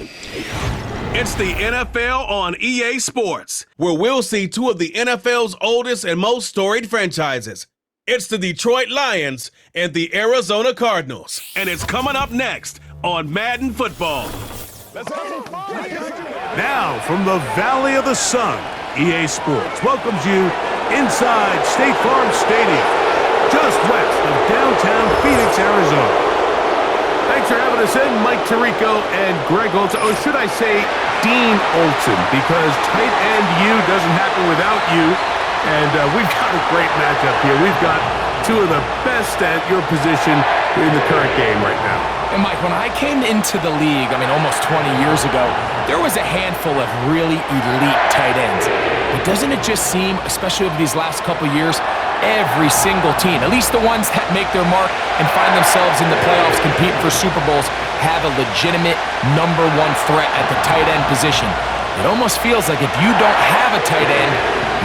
It's the NFL on EA Sports, where we'll see two of the NFL's oldest and most storied franchises. It's the Detroit Lions and the Arizona Cardinals. And it's coming up next on Madden Football. Now, from the Valley of the Sun, EA Sports welcomes you inside State Farm Stadium, just west of downtown Phoenix, Arizona. Thanks for having us in, Mike Tirico and Greg Olson. Or should I say Dean Olson, because tight end U doesn't happen without you. And we've got a great matchup here. We've got two of the best at your position in the current game right now. And Mike, when I came into the league, almost 20 years ago, there was a handful of really elite tight ends. But doesn't it just seem, especially over these last couple years, every single team, at least the ones that make their mark and find themselves in the playoffs competing for Super Bowls, have a legitimate number one threat at the tight end position. It almost feels like if you don't have a tight end,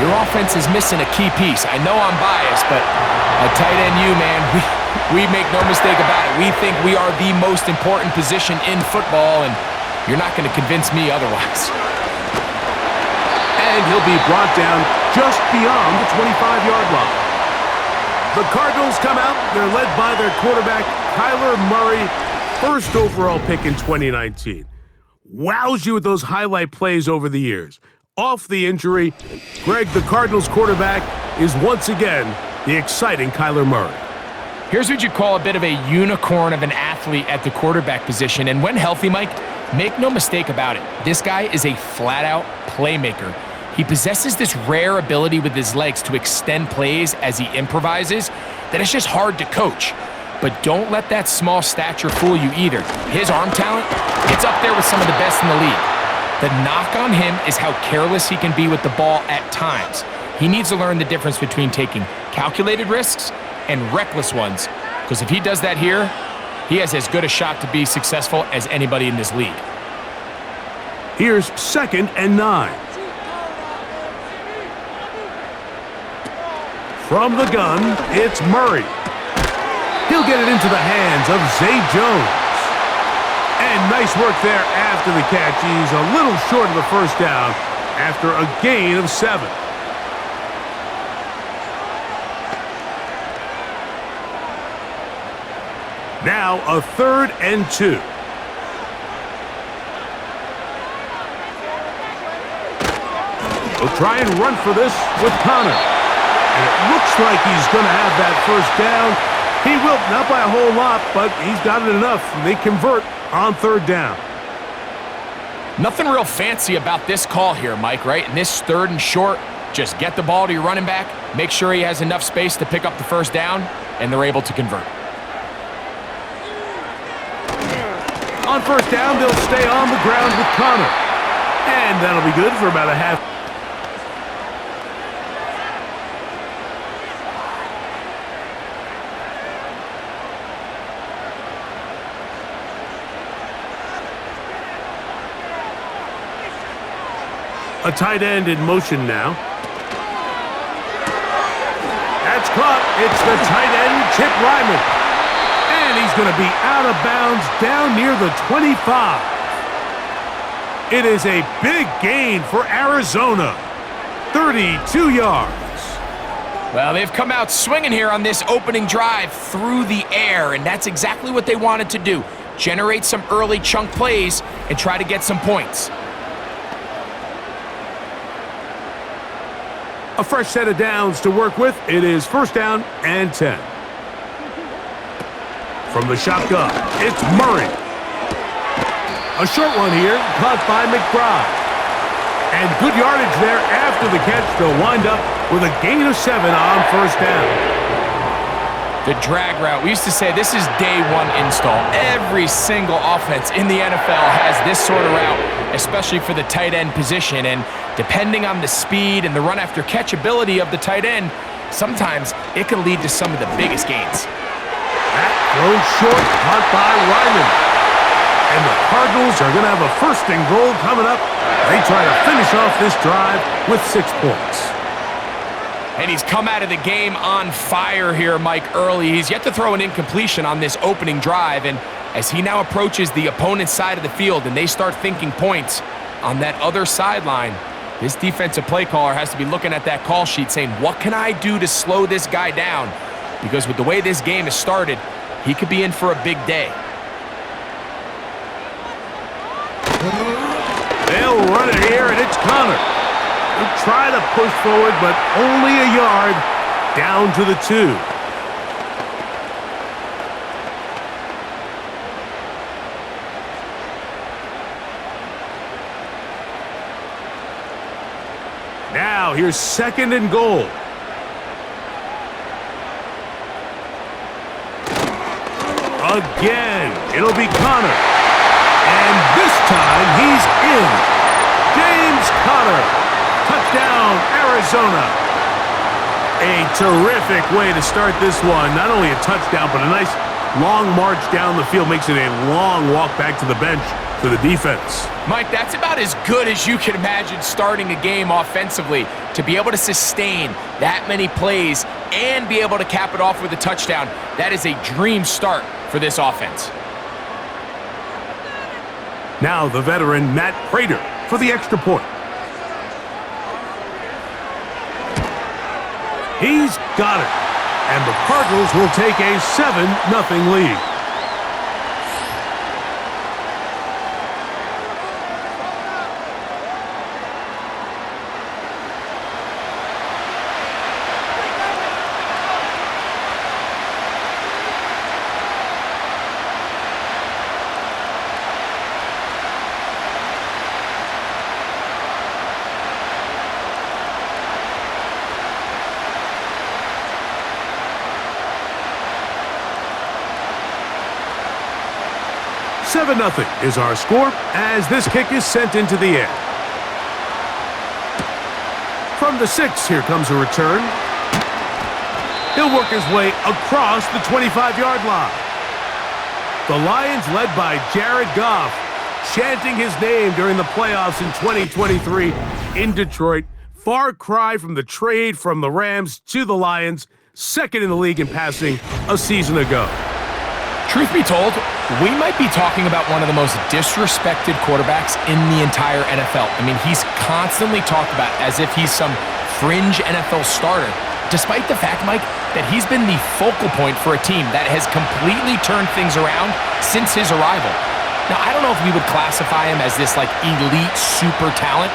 your offense is missing a key piece. I know I'm biased, but a tight end, man, we make no mistake about it. We think we are the most important position in football, and you're not going to convince me otherwise. And he'll be brought down just beyond the 25-yard line. The Cardinals come out. They're led by their quarterback, Kyler Murray, first overall pick in 2019. Wows you with those highlight plays over the years. Off the injury, Greg, the Cardinals quarterback, is once again the exciting Kyler Murray. Here's what you call a bit of a unicorn of an athlete at the quarterback position. And when healthy, Mike, make no mistake about it, this guy is a flat-out playmaker. He possesses this rare ability with his legs to extend plays as he improvises that it's just hard to coach. But don't let that small stature fool you either. His arm talent, it's up there with some of the best in the league. The knock on him is how careless he can be with the ball at times. He needs to learn the difference between taking calculated risks and reckless ones, because if he does that here, he has as good a shot to be successful as anybody in this league. Here's 2nd and 9. From the gun, it's Murray. He'll get it into the hands of Zay Jones. And nice work there after the catch. He's a little short of the first down after a gain of 7. Now a 3rd and 2. We'll try and run for this with Connor. And it looks like he's going to have that first down. He will, not by a whole lot, but he's got it enough. They convert on 3rd down. Nothing real fancy about this call here, Mike, right? And this 3rd and short, just get the ball to your running back, make sure he has enough space to pick up the first down, and they're able to convert. On 1st down, they'll stay on the ground with Connor. And that'll be good for about a half. A tight end in motion now. That's caught. It's the tight end, Chip Ryman. And he's going to be out of bounds down near the 25. It is a big gain for Arizona. 32 yards. Well, they've come out swinging here on this opening drive through the air, and that's exactly what they wanted to do. Generate some early chunk plays and try to get some points. A fresh set of downs to work with. It is 1st down and 10. From the shotgun, it's Murray. A short one here, caught by McBride. And good yardage there after the catch. They'll wind up with a gain of 7 on 1st down. The drag route. We used to say this is day one install. Every single offense in the NFL has this sort of route, especially for the tight end position. And depending on the speed and the run after catch ability of the tight end, sometimes it can lead to some of the biggest gains. That throws short, caught by Ryman. And the Cardinals are going to have a 1st and goal coming up. They try to finish off this drive with 6 points. And he's come out of the game on fire here, Mike, early. He's yet to throw an incompletion on this opening drive, and as he now approaches the opponent's side of the field and they start thinking points on that other sideline, this defensive play caller has to be looking at that call sheet saying, what can I do to slow this guy down? Because with the way this game has started, he could be in for a big day. They'll run it here, and it's Connor. He'll try to push forward, but only a yard down to the 2. Now, here's 2nd and goal. Again, it'll be Connor. And this time, he's in. James Conner. Touchdown, Arizona. A terrific way to start this one. Not only a touchdown, but a nice long march down the field. Makes it a long walk back to the bench for the defense. Mike, that's about as good as you can imagine starting a game offensively. To be able to sustain that many plays and be able to cap it off with a touchdown, that is a dream start for this offense. Now the veteran Matt Prater for the extra point. He's got it. And the Cardinals will take a 7-0 lead. Seven 7-0 is our score as this kick is sent into the air. From the 6, here comes a return. He'll work his way across the 25-yard line. The Lions, led by Jared Goff, chanting his name during the playoffs in 2023 in Detroit. Far cry from the trade from the Rams to the Lions, 2nd in the league in passing a season ago. Truth be told, we might be talking about one of the most disrespected quarterbacks in the entire NFL. I mean, he's constantly talked about as if he's some fringe NFL starter, despite the fact, Mike, that he's been the focal point for a team that has completely turned things around since his arrival. Now, I don't know if we would classify him as this, elite super talent,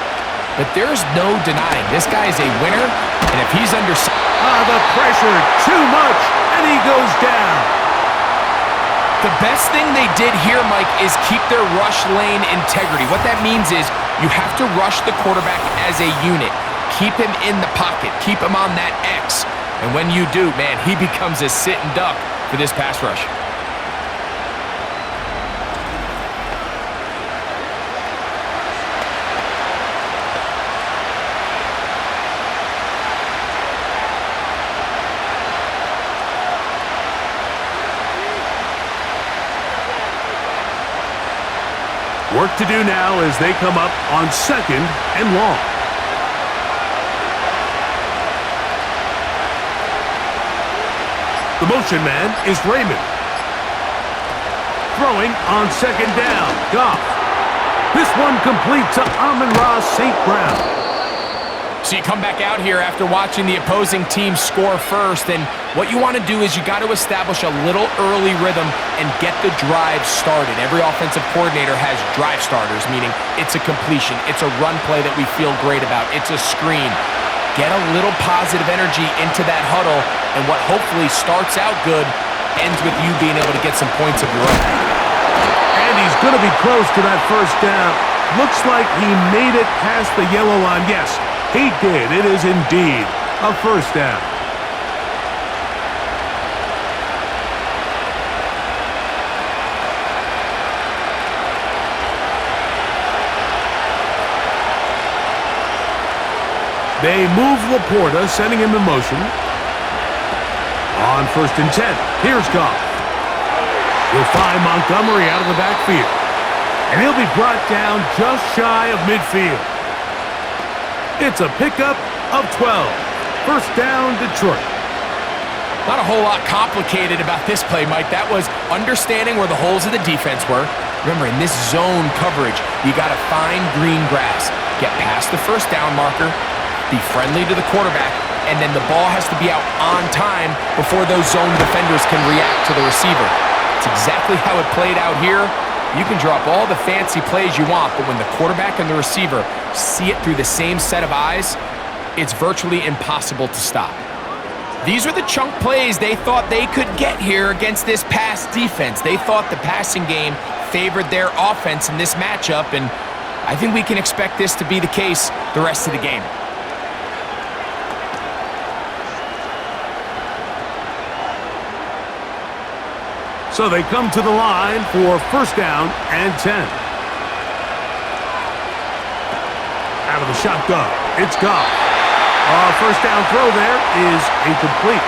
but there's no denying this guy is a winner, and if he's under... the pressure, too much, and he goes down. The best thing they did here, Mike, is keep their rush lane integrity. What that means is you have to rush the quarterback as a unit. Keep him in the pocket. Keep him on that X. And when you do, man, he becomes a sitting duck for this pass rush. Work to do now as they come up on 2nd and long. The motion man is Raymond. Throwing on 2nd down, Goff. This one complete to Amon-Ra St. Brown. So you come back out here after watching the opposing team score first, and what you want to do is you got to establish a little early rhythm and get the drive started. Every offensive coordinator has drive starters, meaning it's a completion, it's a run play that we feel great about, it's a screen. Get a little positive energy into that huddle, and what hopefully starts out good ends with you being able to get some points of your own. And he's going to be close to that first down. Looks like he made it past the yellow line. Yes, he did. It is indeed a first down. They move Laporta, sending him in motion. On 1st and 10, here's Goff. He'll find Montgomery out of the backfield. And he'll be brought down just shy of midfield. It's a pickup of 12. First down, Detroit. Not a whole lot complicated about this play, Mike. That was understanding where the holes of the defense were. Remember, in this zone coverage, you got to find green grass, get past the first down marker, be friendly to the quarterback, and then the ball has to be out on time before those zone defenders can react to the receiver. It's exactly how it played out here. You can drop all the fancy plays you want, but when the quarterback and the receiver see it through the same set of eyes, it's virtually impossible to stop. These are the chunk plays they thought they could get here against this pass defense. They thought the passing game favored their offense in this matchup, and I think we can expect this to be the case the rest of the game. So they come to the line for first down and 10. Out of the shotgun, it's Goff. First down throw there is incomplete.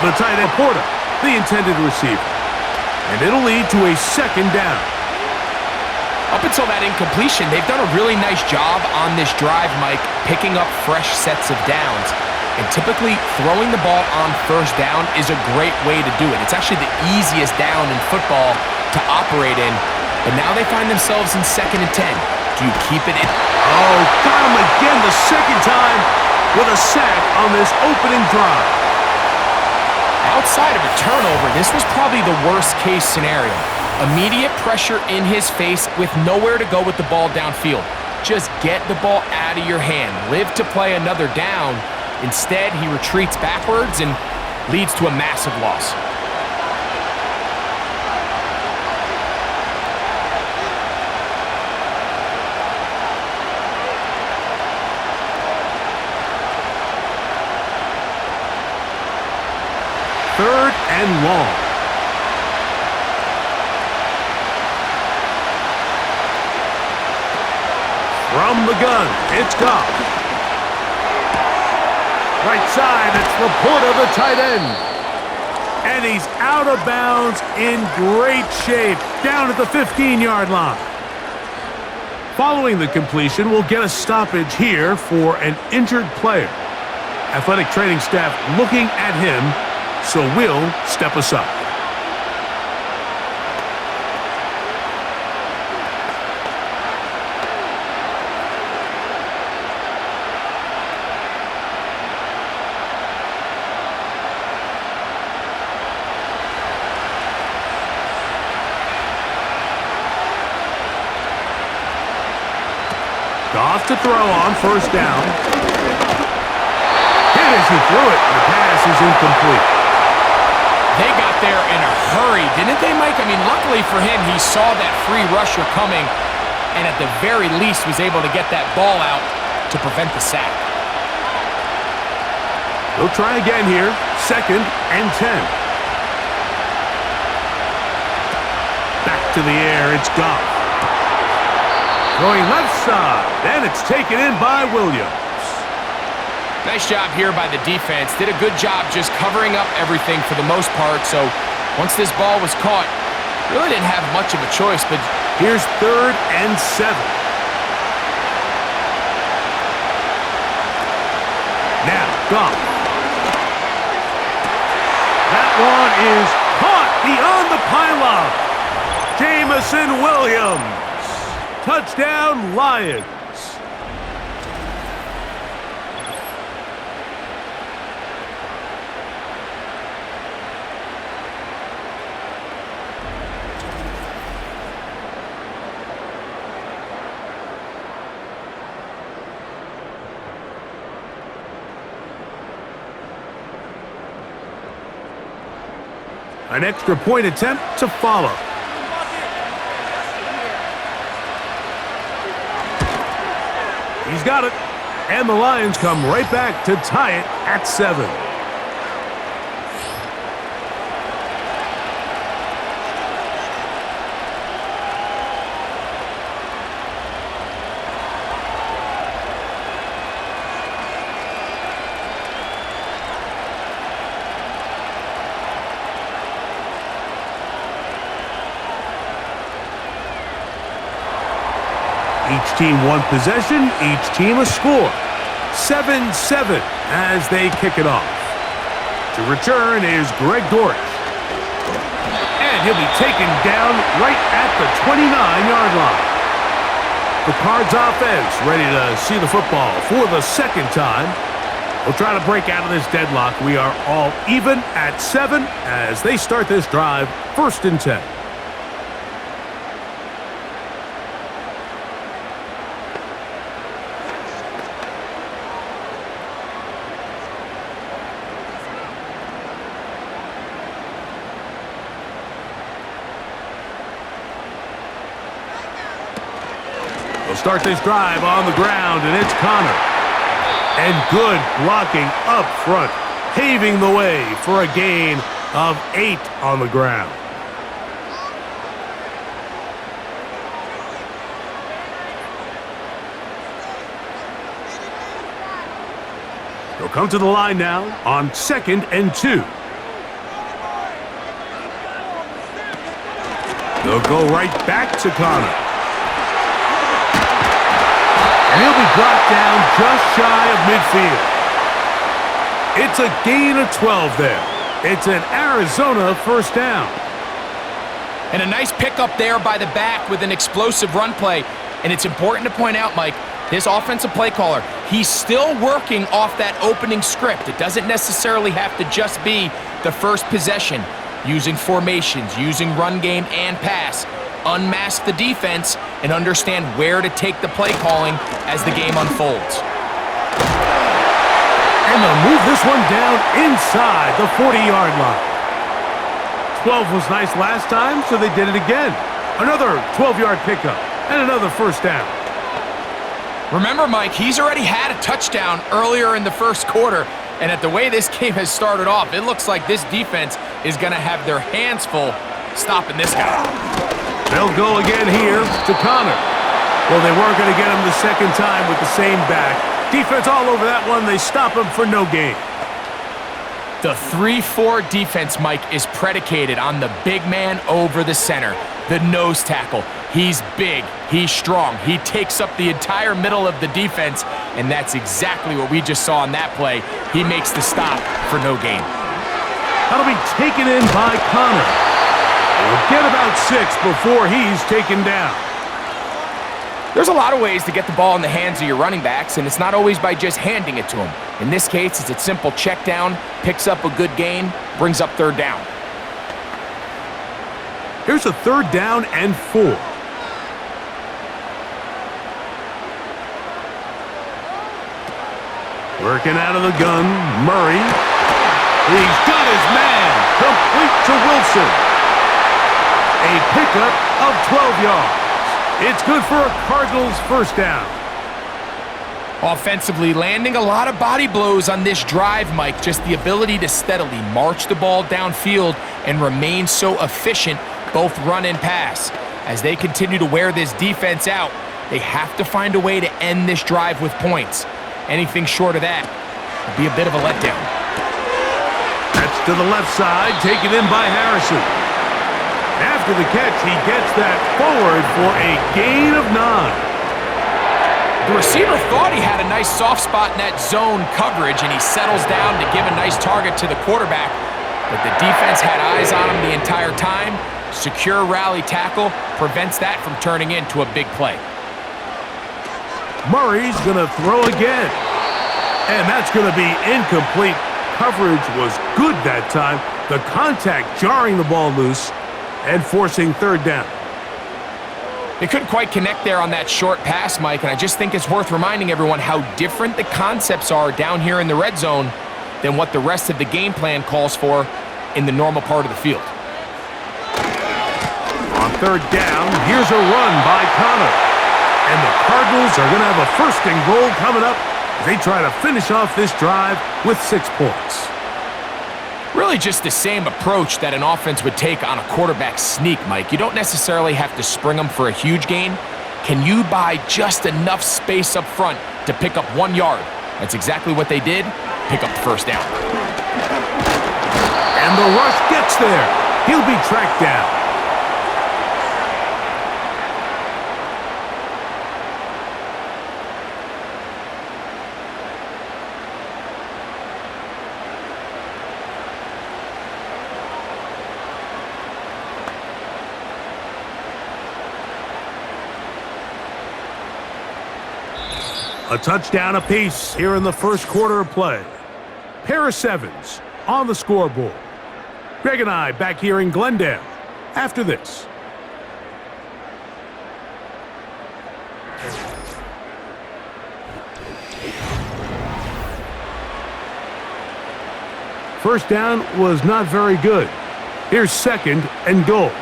The tight end Porter, the intended receiver. And it'll lead to a second down. Up until that incompletion, they've done a really nice job on this drive, Mike, picking up fresh sets of downs. And typically, throwing the ball on first down is a great way to do it. It's actually the easiest down in football to operate in. But now they find themselves in 2nd and 10. Do you keep it in? Oh, got him again the second time with a sack on this opening drive. Outside of a turnover, this was probably the worst-case scenario. Immediate pressure in his face with nowhere to go with the ball downfield. Just get the ball out of your hand. Live to play another down. Instead, he retreats backwards and leads to a massive loss. Third and long. From the gun, it's Goff. Right side, it's Laporta, the tight end. And he's out of bounds in great shape, down at the 15-yard line. Following the completion, we'll get a stoppage here for an injured player. Athletic training staff looking at him, so we'll step aside. Goff to throw on first down. Hit as he threw it. The pass is incomplete. They got there in a hurry, didn't they, Mike? I mean, luckily for him, he saw that free rusher coming and at the very least was able to get that ball out to prevent the sack. They'll try again here. 2nd and 10. Back to the air. It's Goff. Going left side, and it's taken in by Williams. Nice job here by the defense. Did a good job just covering up everything for the most part. So once this ball was caught, really didn't have much of a choice. But here's 3rd and 7. Now, Goff. That one is caught beyond the pylon. Jamison Williams. Touchdown, Lions. An extra point attempt to follow. He's got it. And the Lions come right back to tie it at 7. Each team one possession, each team a score. 7-7 as they kick it off. To return is Greg Dortch. And he'll be taken down right at the 29-yard line. The Cards offense ready to see the football for the second time. We'll try to break out of this deadlock. We are all even at 7 as they start this drive, 1st and 10. They'll start this drive on the ground, and it's Connor. And good blocking up front, paving the way for a gain of 8 on the ground. They'll come to the line now on 2nd and 2. They'll go right back to Connor. And he'll be brought down just shy of midfield. It's a gain of 12 there. It's an Arizona 1st down. And a nice pickup there by the back with an explosive run play. And it's important to point out, Mike, this offensive play caller, he's still working off that opening script. It doesn't necessarily have to just be the first possession. Using formations, using run game and pass. Unmask the defense and understand where to take the play calling as the game unfolds. And they'll move this one down inside the 40-yard line. 12 was nice last time, so they did it again. Another 12-yard pickup and another 1st down. Remember, Mike, he's already had a touchdown earlier in the 1st quarter, and at the way this game has started off, it looks like this defense is going to have their hands full stopping this guy. They'll go again here to Connor. Well, they weren't going to get him the second time with the same back. Defense all over that one. They stop him for no gain. The 3-4 defense, Mike, is predicated on the big man over the center, the nose tackle. He's big, he's strong, he takes up the entire middle of the defense, and that's exactly what we just saw on that play. He makes the stop for no gain. That'll be taken in by Connor. We'll get about 6 before he's taken down. There's a lot of ways to get the ball in the hands of your running backs, and it's not always by just handing it to them. In this case, it's a simple check down, picks up a good gain, brings up 3rd down. Here's a 3rd down and 4. Working out of the gun, Murray. He's got his man, complete to Wilson. A pickup of 12 yards. It's good for a Cardinals 1st down. Offensively, landing a lot of body blows on this drive, Mike. Just the ability to steadily march the ball downfield and remain so efficient, both run and pass. As they continue to wear this defense out, they have to find a way to end this drive with points. Anything short of that would be a bit of a letdown. That's to the left side, taken in by Harrison. After the catch, he gets that forward for a gain of 9. The receiver thought he had a nice soft spot in that zone coverage, and he settles down to give a nice target to the quarterback. But the defense had eyes on him the entire time. Secure rally tackle prevents that from turning into a big play. Murray's going to throw again. And that's going to be incomplete. Coverage was good that time. The contact jarring the ball loose and forcing 3rd down. They couldn't quite connect there on that short pass, Mike, and I just think it's worth reminding everyone how different the concepts are down here in the red zone than what the rest of the game plan calls for in the normal part of the field. On 3rd down, here's a run by Connor. And the Cardinals are going to have a 1st and goal coming up as they try to finish off this drive with 6 points. Really just the same approach that an offense would take on a quarterback sneak, Mike. You don't necessarily have to spring them for a huge gain. Can you buy just enough space up front to pick up 1 yard? That's exactly what they did. Pick up the 1st down. And the rush gets there. He'll be tracked down. A touchdown apiece here in the first quarter of play. Pair of sevens on the scoreboard. Greg and I back here in Glendale after this. First down was not very good. Here's second and goal.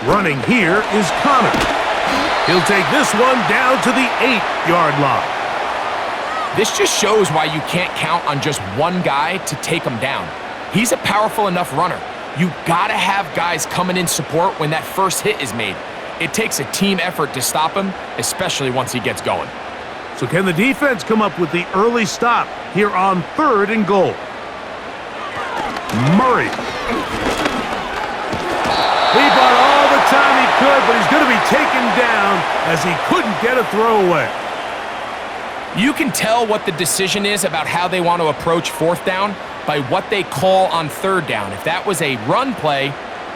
Running here is Connor. He'll take this one down to the 8-yard line. This just shows why you can't count on just one guy to take him down. He's a powerful enough runner. You gotta have guys coming in support when that first hit is made. It takes a team effort to stop him, especially once he gets going. So can the defense come up with the early stop here on third and goal? Murray. He bought all the time he could, but he's going to be taken down as he couldn't get a throwaway. You can tell what the decision is about how they want to approach fourth down by what they call on third down. If that was a run play,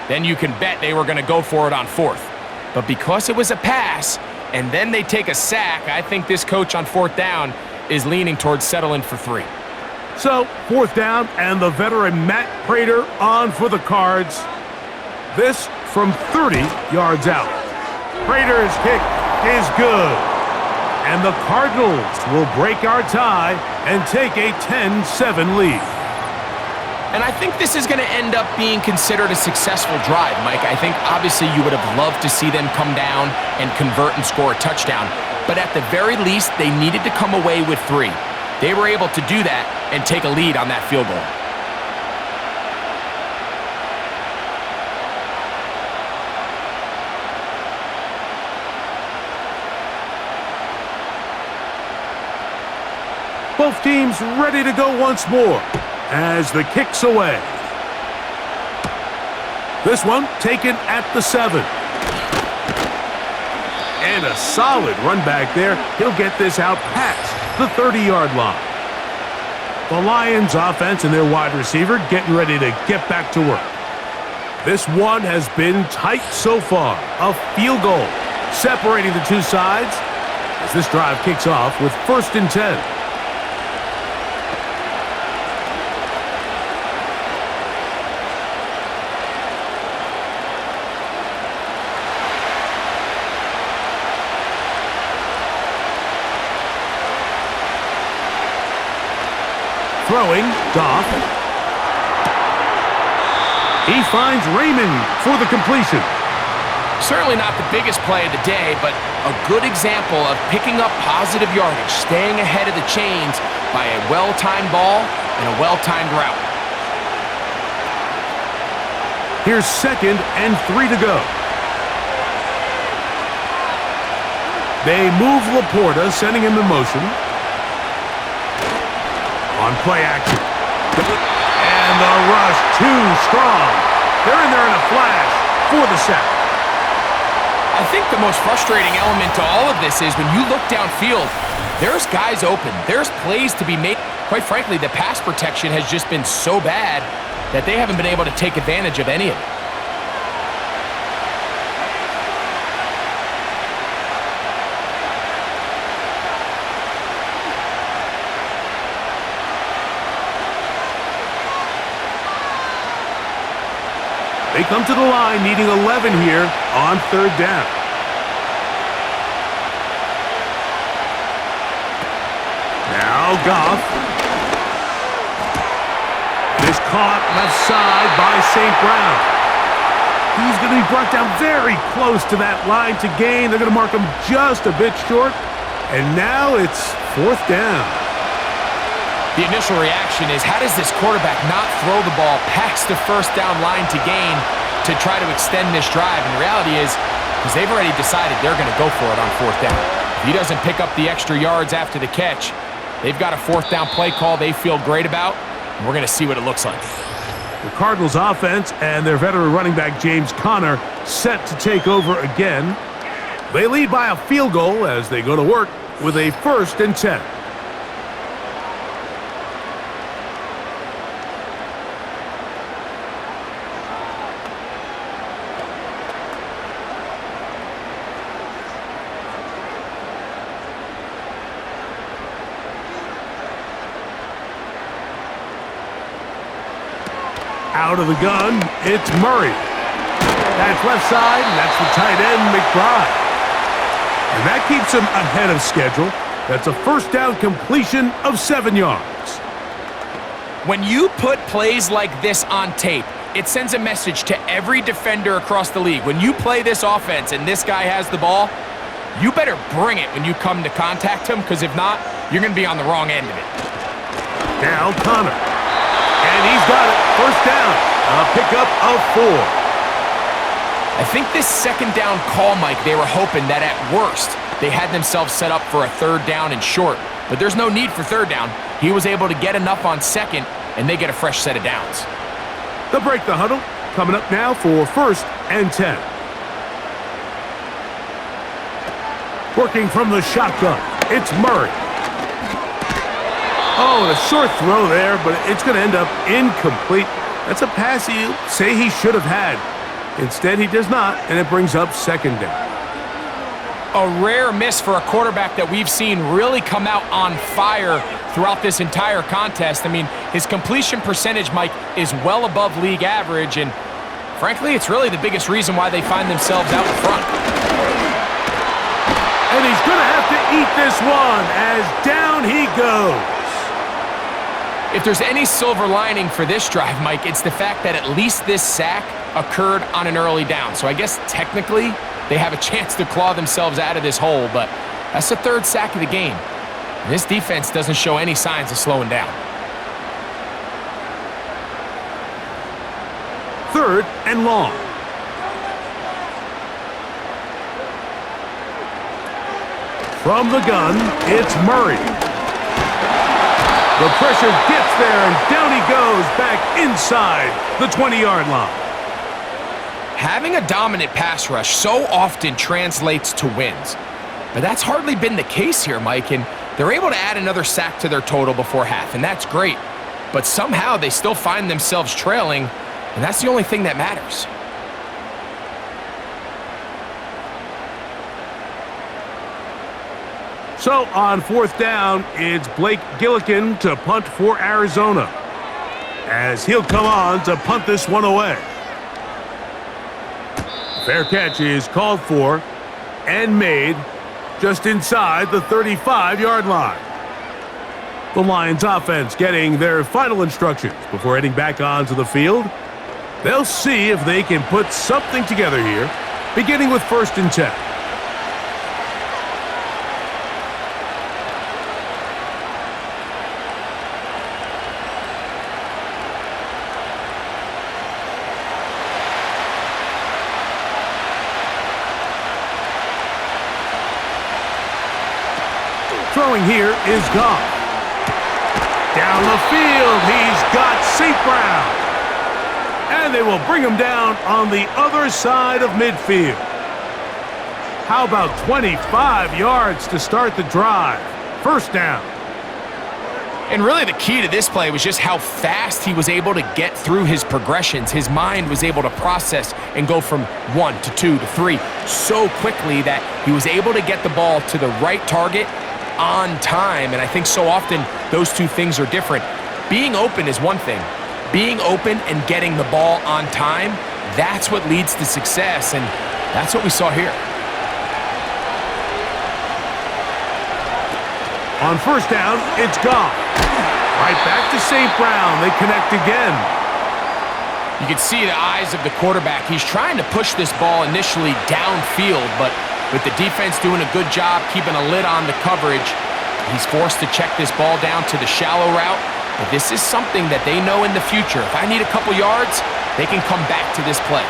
then you can bet they were going to go for it on fourth. But because it was a pass, and then they take a sack, I think this coach on fourth down is leaning towards settling for 3. So, fourth down, and the veteran Matt Prater on for the Cards. This from 30 yards out. Prater's kick is good. And the Cardinals will break our tie and take a 10-7 lead. And I think this is going to end up being considered a successful drive, Mike. I think obviously you would have loved to see them come down and convert and score a touchdown. But at the very least, they needed to come away with 3. They were able to do that and take a lead on that field goal. Both teams ready to go once more as the kick's away. This one taken at the 7. And a solid run back there. He'll get this out past the 30-yard line. The Lions offense and their wide receiver getting ready to get back to work. This one has been tight so far. A field goal separating the two sides as this drive kicks off with 1st and 10. Throwing, Goff. He finds Raymond for the completion. Certainly not the biggest play of the day, but a good example of picking up positive yardage, staying ahead of the chains by a well-timed ball and a well-timed route. Here's 2nd and 3 to go. They move Laporta, sending him in motion. On play action. And the rush too strong. They're in there in a flash for the sack. I think the most frustrating element to all of this is when you look downfield, there's guys open. There's plays to be made. Quite frankly, the pass protection has just been so bad that they haven't been able to take advantage of any of it. They come to the line needing 11 here on 3rd down. Now Goff. This caught left side by St. Brown. He's going to be brought down very close to that line to gain. They're going to mark him just a bit short. And now it's 4th down. The initial reaction is, how does this quarterback not throw the ball past the 1st down line to gain to try to extend this drive? And the reality is, because they've already decided they're going to go for it on 4th down. If he doesn't pick up the extra yards after the catch, they've got a 4th down play call they feel great about, and we're going to see what it looks like. The Cardinals offense and their veteran running back James Conner set to take over again. They lead by a field goal as they go to work with a 1st and 10. Out of the gun, it's Murray. That's left side, and that's the tight end, McBride. And that keeps him ahead of schedule. That's a first down completion of 7 yards. When you put plays like this on tape, it sends a message to every defender across the league. When you play this offense and this guy has the ball, you better bring it when you come to contact him, because if not, you're going to be on the wrong end of it. Now Connor. And he's got it. First down. A pickup of 4. I think this second down call, Mike, they were hoping that at worst they had themselves set up for a third down and short. But there's no need for third down. He was able to get enough on second, and they get a fresh set of downs. They'll break the huddle. Coming up now for 1st and 10. Working from the shotgun, it's Murray. Oh, and a short throw there, but it's going to end up incomplete. That's a pass you say he should have had. Instead, he does not, and it brings up 2nd down. A rare miss for a quarterback that we've seen really come out on fire throughout this entire contest. I mean, his completion percentage, Mike, is well above league average, and frankly, it's really the biggest reason why they find themselves out in front. And he's going to have to eat this one as down he goes. If there's any silver lining for this drive, Mike, it's the fact that at least this sack occurred on an early down. So I guess technically they have a chance to claw themselves out of this hole, but that's the 3rd sack of the game. And this defense doesn't show any signs of slowing down. 3rd and long. From the gun, it's Murray. The pressure gets there, and down he goes back inside the 20-yard line. Having a dominant pass rush so often translates to wins. But that's hardly been the case here, Mike, and they're able to add another sack to their total before half, and that's great. But somehow they still find themselves trailing, and that's the only thing that matters. So on 4th down, it's Blake Gillikin to punt for Arizona, as he'll come on to punt this one away. Fair catch is called for and made just inside the 35-yard line. The Lions offense getting their final instructions before heading back onto the field. They'll see if they can put something together here, beginning with 1st and 10. Throwing here is Goff. Down the field, he's got St. Brown. And they will bring him down on the other side of midfield. How about 25 yards to start the drive? 1st down. And really the key to this play was just how fast he was able to get through his progressions. His mind was able to process and go from 1 to 2 to 3 so quickly that he was able to get the ball to the right target on time, and I think so often those two things are different. Being open is one thing. Being open and getting the ball on time, that's what leads to success, and that's what we saw here. On 1st down, it's Goff. Right back to St. Brown. They connect again. You can see the eyes of the quarterback. He's trying to push this ball initially downfield, but with the defense doing a good job keeping a lid on the coverage, he's forced to check this ball down to the shallow route. But this is something that they know in the future. If I need a couple yards, they can come back to this play.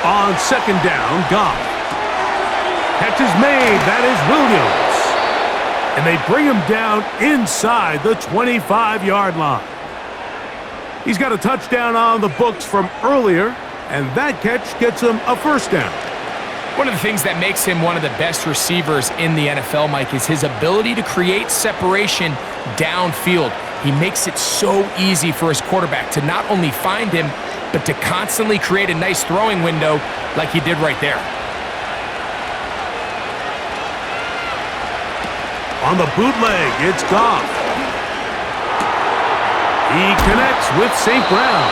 On 2nd down, Goff. Catch is made. That is Williams. And they bring him down inside the 25-yard line. He's got a touchdown on the books from earlier, and that catch gets him a 1st down. One of the things that makes him one of the best receivers in the NFL, Mike, is his ability to create separation downfield. He makes it so easy for his quarterback to not only find him, but to constantly create a nice throwing window like he did right there. On the bootleg, it's Goff. He connects with St. Brown.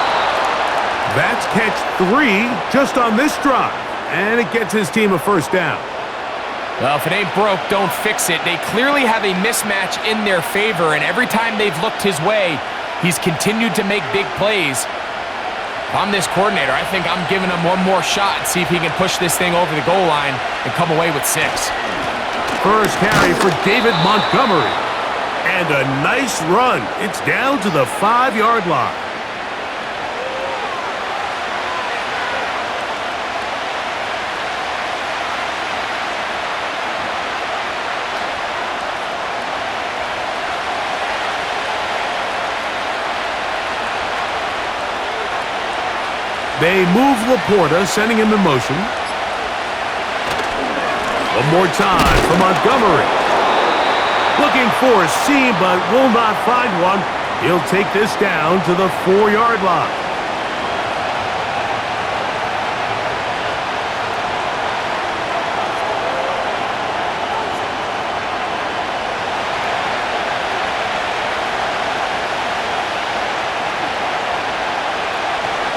That's catch 3 just on this drive, and it gets his team a first down. Well, if it ain't broke, don't fix it. They clearly have a mismatch in their favor, and every time they've looked his way, he's continued to make big plays. If I'm this coordinator, I think I'm giving him one more shot and see if he can push this thing over the goal line and come away with 6. First carry for David Montgomery. And a nice run. It's down to the 5-yard line. They move Laporta, sending him in motion. One more time for Montgomery. Looking for a seam, but will not find one. He'll take this down to the 4-yard line.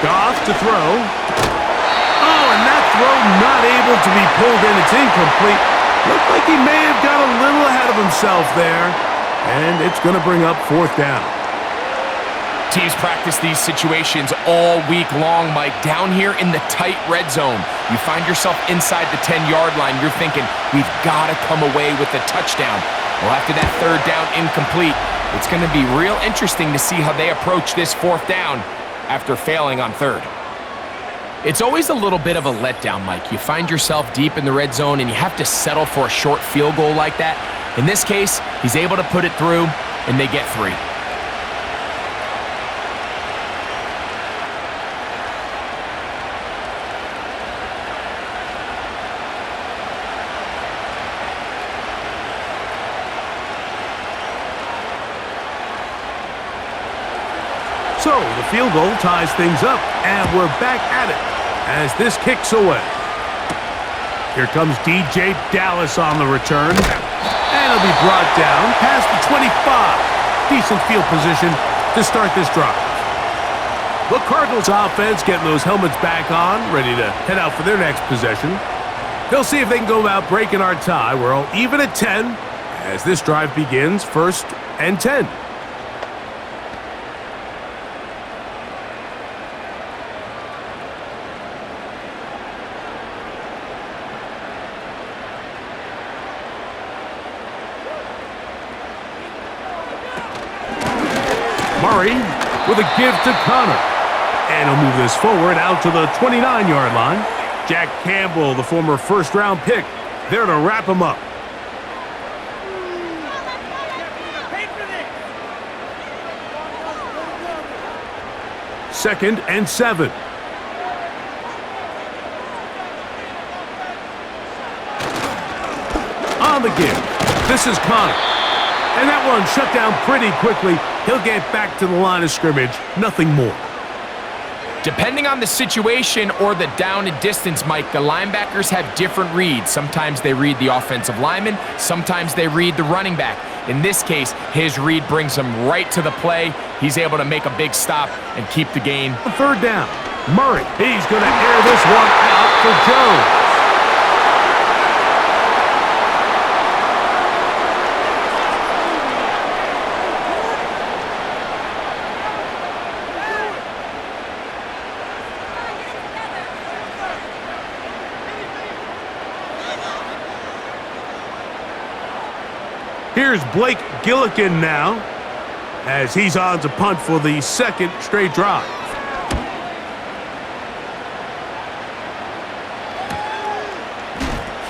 Goff to throw. Oh, and that throw not able to be pulled in. It's incomplete. Looked like he may have got a little ahead of himself there. And it's going to bring up 4th down. Teams practice these situations all week long, Mike. Down here in the tight red zone, you find yourself inside the 10-yard line. You're thinking, we've got to come away with a touchdown. Well, after that 3rd down incomplete, it's going to be real interesting to see how they approach this 4th down after failing on 3rd. It's always a little bit of a letdown, Mike. You find yourself deep in the red zone and you have to settle for a short field goal like that. In this case, he's able to put it through and they get 3. So the field goal ties things up, and we're back at it as this kicks away. Here comes DJ Dallas on the return, and he'll be brought down past the 25. Decent field position to start this drive. The Cardinals offense getting those helmets back on, ready to head out for their next possession. They'll see if they can go about breaking our tie. We're all even at 10 as this drive begins, 1st and 10. Murray with a give to Connor. And he'll move this forward out to the 29-yard line. Jack Campbell, the former 1st-round pick, there to wrap him up. Second and 7. On the give. This is Connor. And that one shut down pretty quickly. He'll get back to the line of scrimmage. Nothing more. Depending on the situation or the down and distance, Mike, the linebackers have different reads. Sometimes they read the offensive lineman. Sometimes they read the running back. In this case, his read brings him right to the play. He's able to make a big stop and keep the gain. 3rd down. Murray. He's going to air this one out for Jones. Here's Blake Gillikin now, as he's on to punt for the 2nd straight drive.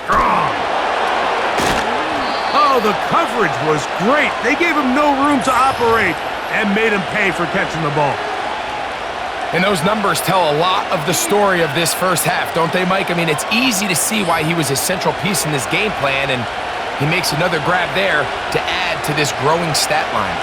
Strong. Oh, the coverage was great. They gave him no room to operate and made him pay for catching the ball. And those numbers tell a lot of the story of this first half, don't they, Mike? I mean, it's easy to see why he was a central piece in this game plan, and he makes another grab there to add to this growing stat line.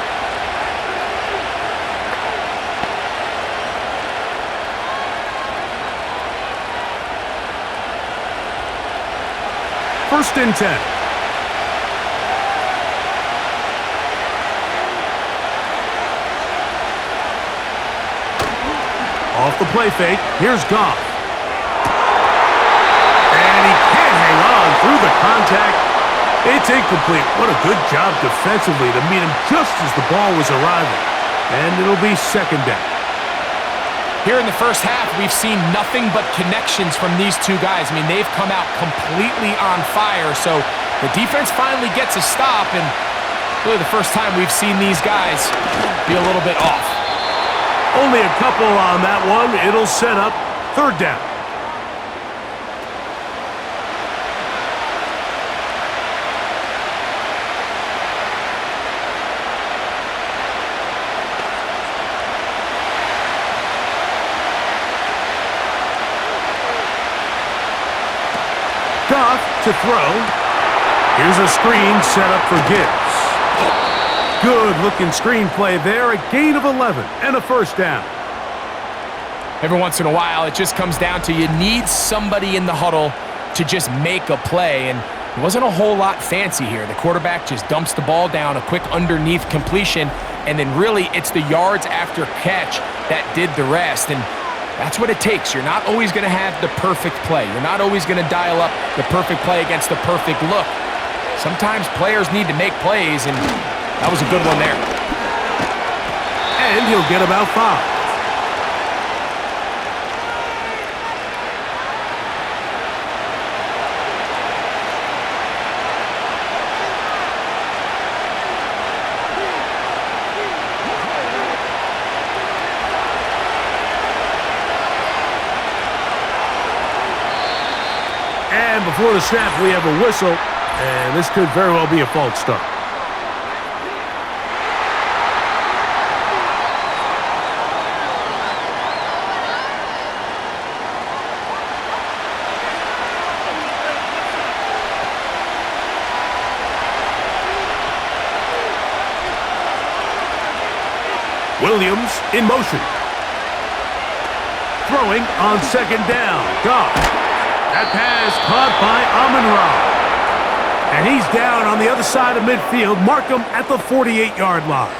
First and 10. Off the play fake, here's Goff. And he can't hang on through the contact. It's incomplete. What a good job defensively to meet him just as the ball was arriving. And it'll be second down. Here in the first half, we've seen nothing but connections from these two guys. I mean, they've come out completely on fire, so the defense finally gets a stop, and really the first time we've seen these guys be a little bit off. Only a couple on that one. It'll set up third down. Goff to throw. Here's a screen set up for Gibbs. Good-looking screen play there. A gain of 11 and a first down. Every once in a while, it just comes down to you need somebody in the huddle to just make a play, and it wasn't a whole lot fancy here. The quarterback just dumps the ball down, a quick underneath completion, and then really it's the yards after catch that did the rest. And that's what it takes. You're not always going to have the perfect play. You're not always going to dial up the perfect play against the perfect look. Sometimes players need to make plays, and that was a good one there. And he'll get about 5. And before the snap, we have a whistle, and this could very well be a false start. Williams in motion. Throwing on second down. Goff. That pass caught by Amon-Ra. And he's down on the other side of midfield. Mark him at the 48-yard line.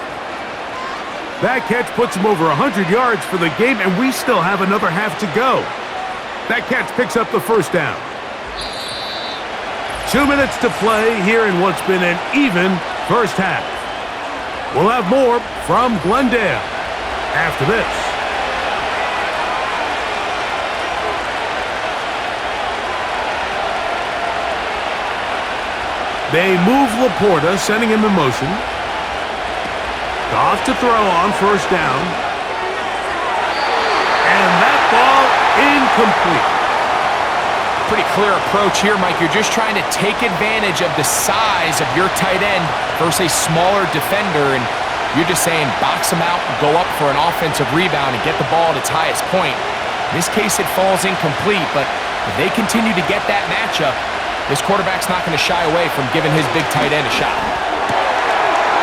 That catch puts him over 100 yards for the game, and we still have another half to go. That catch picks up the first down. 2 minutes to play here in what's been an even first half. We'll have more from Glendale after this. They move Laporta, sending him in motion. Goff to throw on first down. And that ball incomplete. Pretty clear approach here, Mike. You're just trying to take advantage of the size of your tight end versus a smaller defender, and you're just saying box him out, go up for an offensive rebound, and get the ball at its highest point. In this case, it falls incomplete, but if they continue to get that matchup, this quarterback's not going to shy away from giving his big tight end a shot.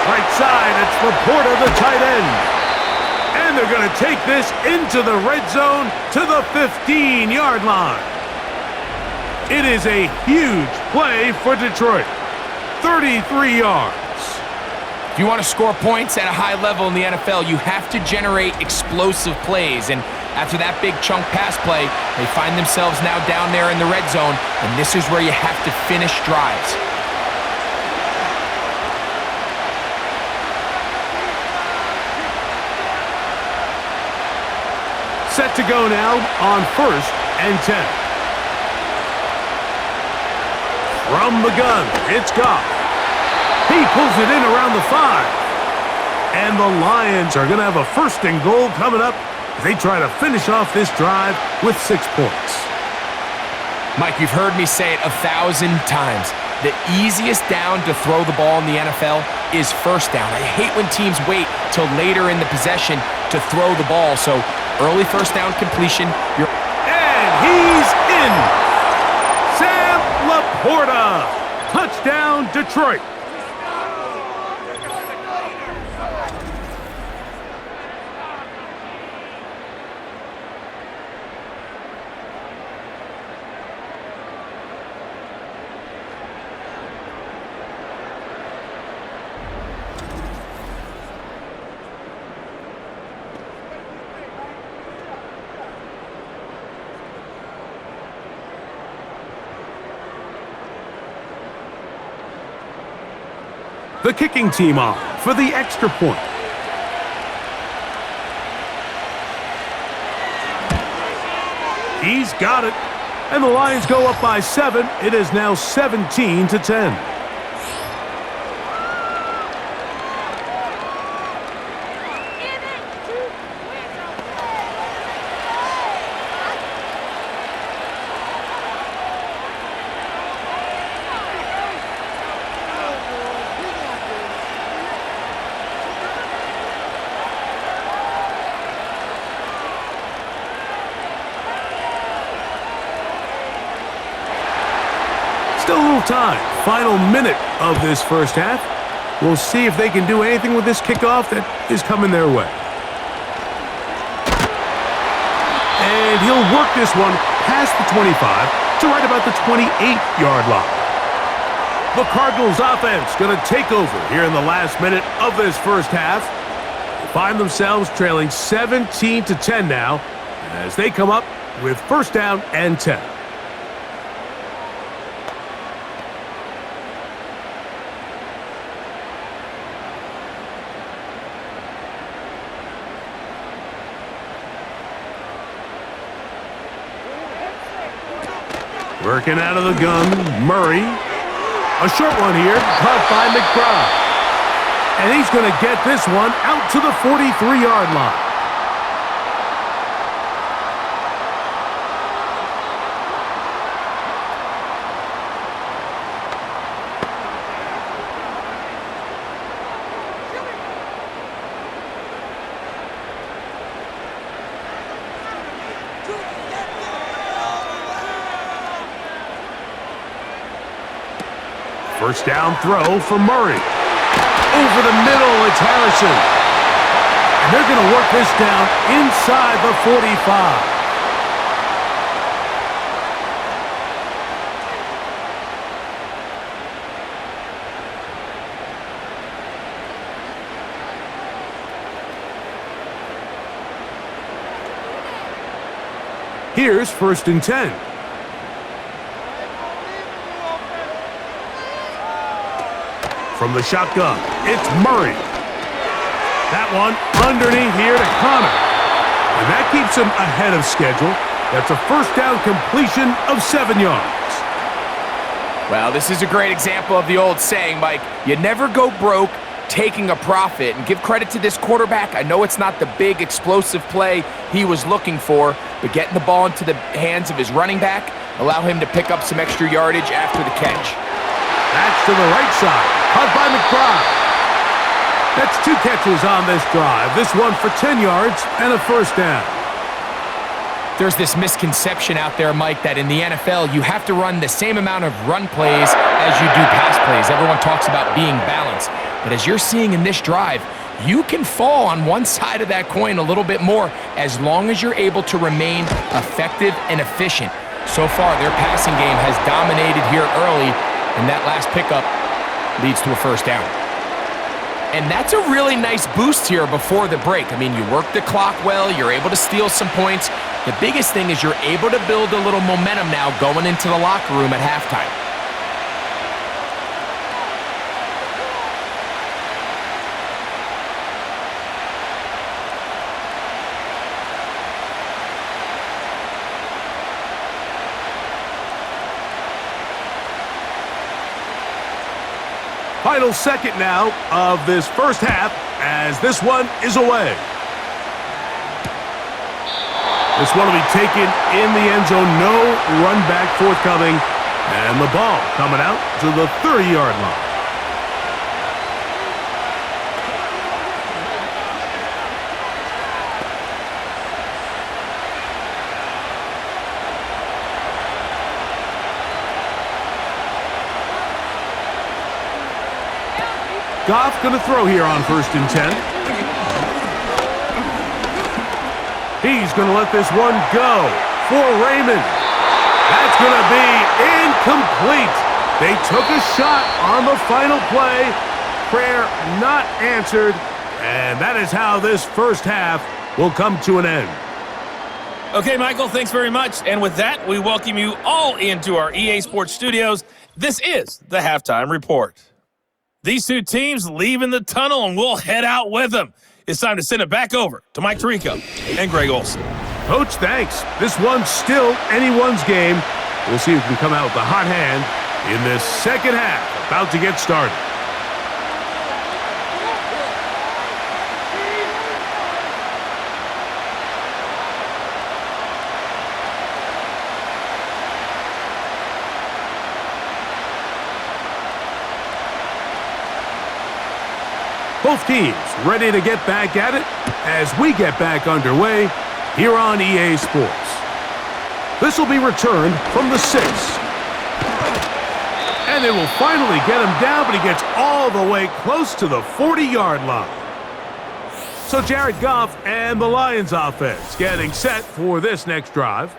Right side, it's Laporta, the tight end. And they're going to take this into the red zone to the 15-yard line. It is a huge play for Detroit. 33 yards. If you want to score points at a high level in the NFL, you have to generate explosive plays. And after that big chunk pass play, they find themselves now down there in the red zone, and this is where you have to finish drives. Set to go now on 1st and 10. From the gun, it's Goff. He pulls it in around the 5. And the Lions are going to have a 1st and goal coming up as they try to finish off this drive with 6 points. Mike, you've heard me say it 1,000 times. The easiest down to throw the ball in the NFL is first down. I hate when teams wait till later in the possession to throw the ball. So early first down completion. And he's in. Sam Laporta. Touchdown, Detroit. the kicking team on for the extra point. He's got it. And the Lions go up by 7. It is now 17-10. Still a little time. Final minute of this first half. We'll see if they can do anything with this kickoff that is coming their way. And he'll work this one past the 25 to right about the 28-yard line. The Cardinals offense going to take over here in the last minute of this first half. They find themselves trailing 17-10 now as they come up with first down and 10. Working out of the gun, Murray. A short one here, caught by McBride. And he's going to get this one out to the 43-yard line. First down throw for Murray. Over the middle, it's Harrison. And they're going to work this down inside the 45. Here's first and 10. From the shotgun, it's Murray. That one underneath here to Connor. And that keeps him ahead of schedule. That's a first down completion of 7 yards. Well, this is a great example of the old saying, Mike. You never go broke taking a profit. And give credit to this quarterback. I know it's not the big explosive play he was looking for, but getting the ball into the hands of his running back, allow him to pick up some extra yardage after the catch. That's to the right side. Caught by McBride. That's 2 catches on this drive. This one for 10 yards and a first down. There's this misconception out there, Mike, that in the NFL you have to run the same amount of run plays as you do pass plays. Everyone talks about being balanced. But as you're seeing in this drive, you can fall on one side of that coin a little bit more as long as you're able to remain effective and efficient. So far, their passing game has dominated here early, and that last pickup leads to a first down. And that's a really nice boost here before the break. I mean, you work the clock well, you're able to steal some points. The biggest thing is you're able to build a little momentum now going into the locker room at halftime. Final second now of this first half as this one is away. This one will be taken in the end zone. No run back forthcoming. And the ball coming out to the 30-yard line. Goff going to throw here on first and 10. He's going to let this one go for Raymond. That's going to be incomplete. They took a shot on the final play. Prayer not answered. And that is how this first half will come to an end. Okay, Michael, thanks very much. And with that, we welcome you all into our EA Sports studios. This is the Halftime Report. These two teams leaving the tunnel, and we'll head out with them. It's time to send it back over to Mike Tirico and Greg Olson. Coach, thanks. This one's still anyone's game. We'll see who can come out with a hot hand in this second half. About to get started. Both teams ready to get back at it as we get back underway here on EA Sports. This will be returned from the 6. And they will finally get him down, but he gets all the way close to the 40-yard line. So Jared Goff and the Lions offense getting set for this next drive.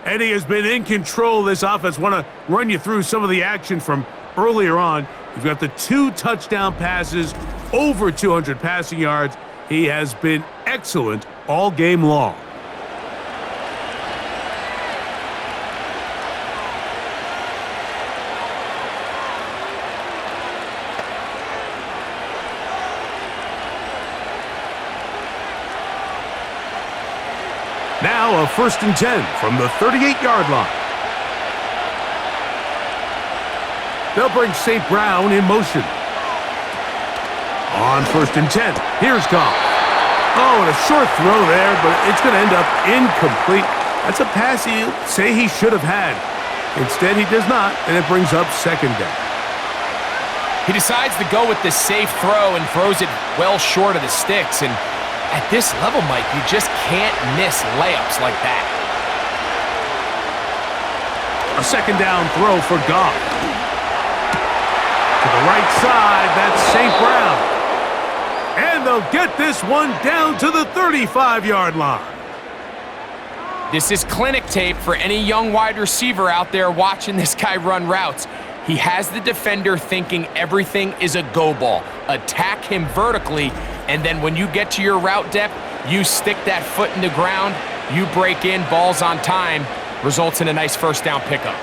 And he has been in control of this offense. Want to run you through some of the action from earlier on. He's got the 2 touchdown passes, over 200 passing yards. He has been excellent all game long. Now a 1st and 10 from the 38-yard line. They'll bring St. Brown in motion. On 1st and 10, here's Goff. Oh, and a short throw there, but it's going to end up incomplete. That's a pass he'd say he should have had. Instead, he does not, and it brings up 2nd down. He decides to go with the safe throw and throws it well short of the sticks. And at this level, Mike, you just can't miss layups like that. A 2nd down throw for Goff. To the right side, that's St. Brown. And they'll get this one down to the 35-yard line. This is clinic tape for any young wide receiver out there watching this guy run routes. He has the defender thinking everything is a go ball. Attack him vertically, and then when you get to your route depth, you stick that foot in the ground, you break in, ball's on time, results in a nice 1st down pickup.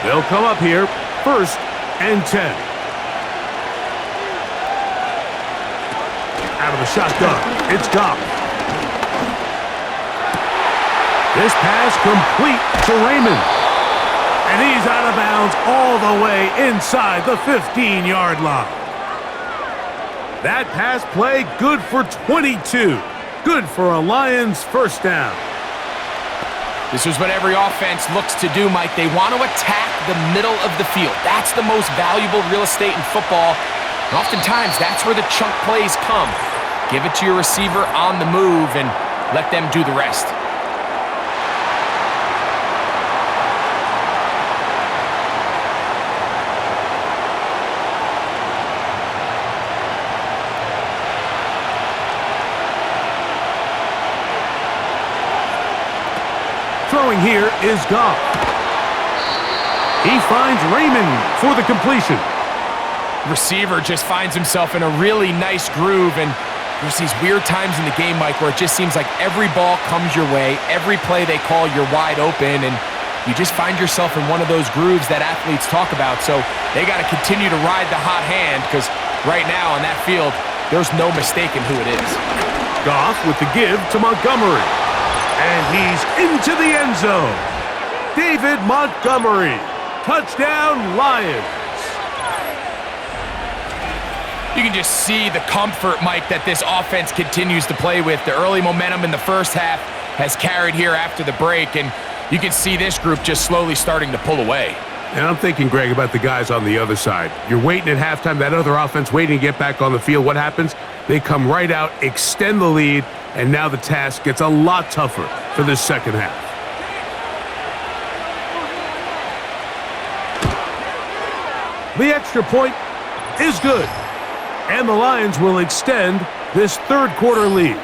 They'll come up here, 1st and 10. Out of the shotgun, it's Goff. This pass complete to Raymond. And he's out of bounds all the way inside the 15-yard line. That pass play good for 22. Good for a Lions 1st down. This is what every offense looks to do, Mike. They want to attack the middle of the field. That's the most valuable real estate in football. And oftentimes, that's where the chunk plays come. Give it to your receiver on the move and let them do the rest. Throwing here is Goff. He finds Raymond for the completion. Receiver just finds himself in a really nice groove, and there's these weird times in the game, Mike, where it just seems like every ball comes your way, every play they call, you're wide open, and you just find yourself in one of those grooves that athletes talk about. So they got to continue to ride the hot hand, because right now on that field, there's no mistaking who it is. Goff with the give to Montgomery. And he's into the end zone. David Montgomery. Touchdown, Lions. You can just see the comfort, Mike, that this offense continues to play with. The early momentum in the 1st half has carried here after the break, and you can see this group just slowly starting to pull away. And I'm thinking, Greg, about the guys on the other side. You're waiting at halftime, that other offense waiting to get back on the field. What happens? They come right out, extend the lead, and now the task gets a lot tougher for this 2nd half. The extra point is good, and the Lions will extend this 3rd quarter lead.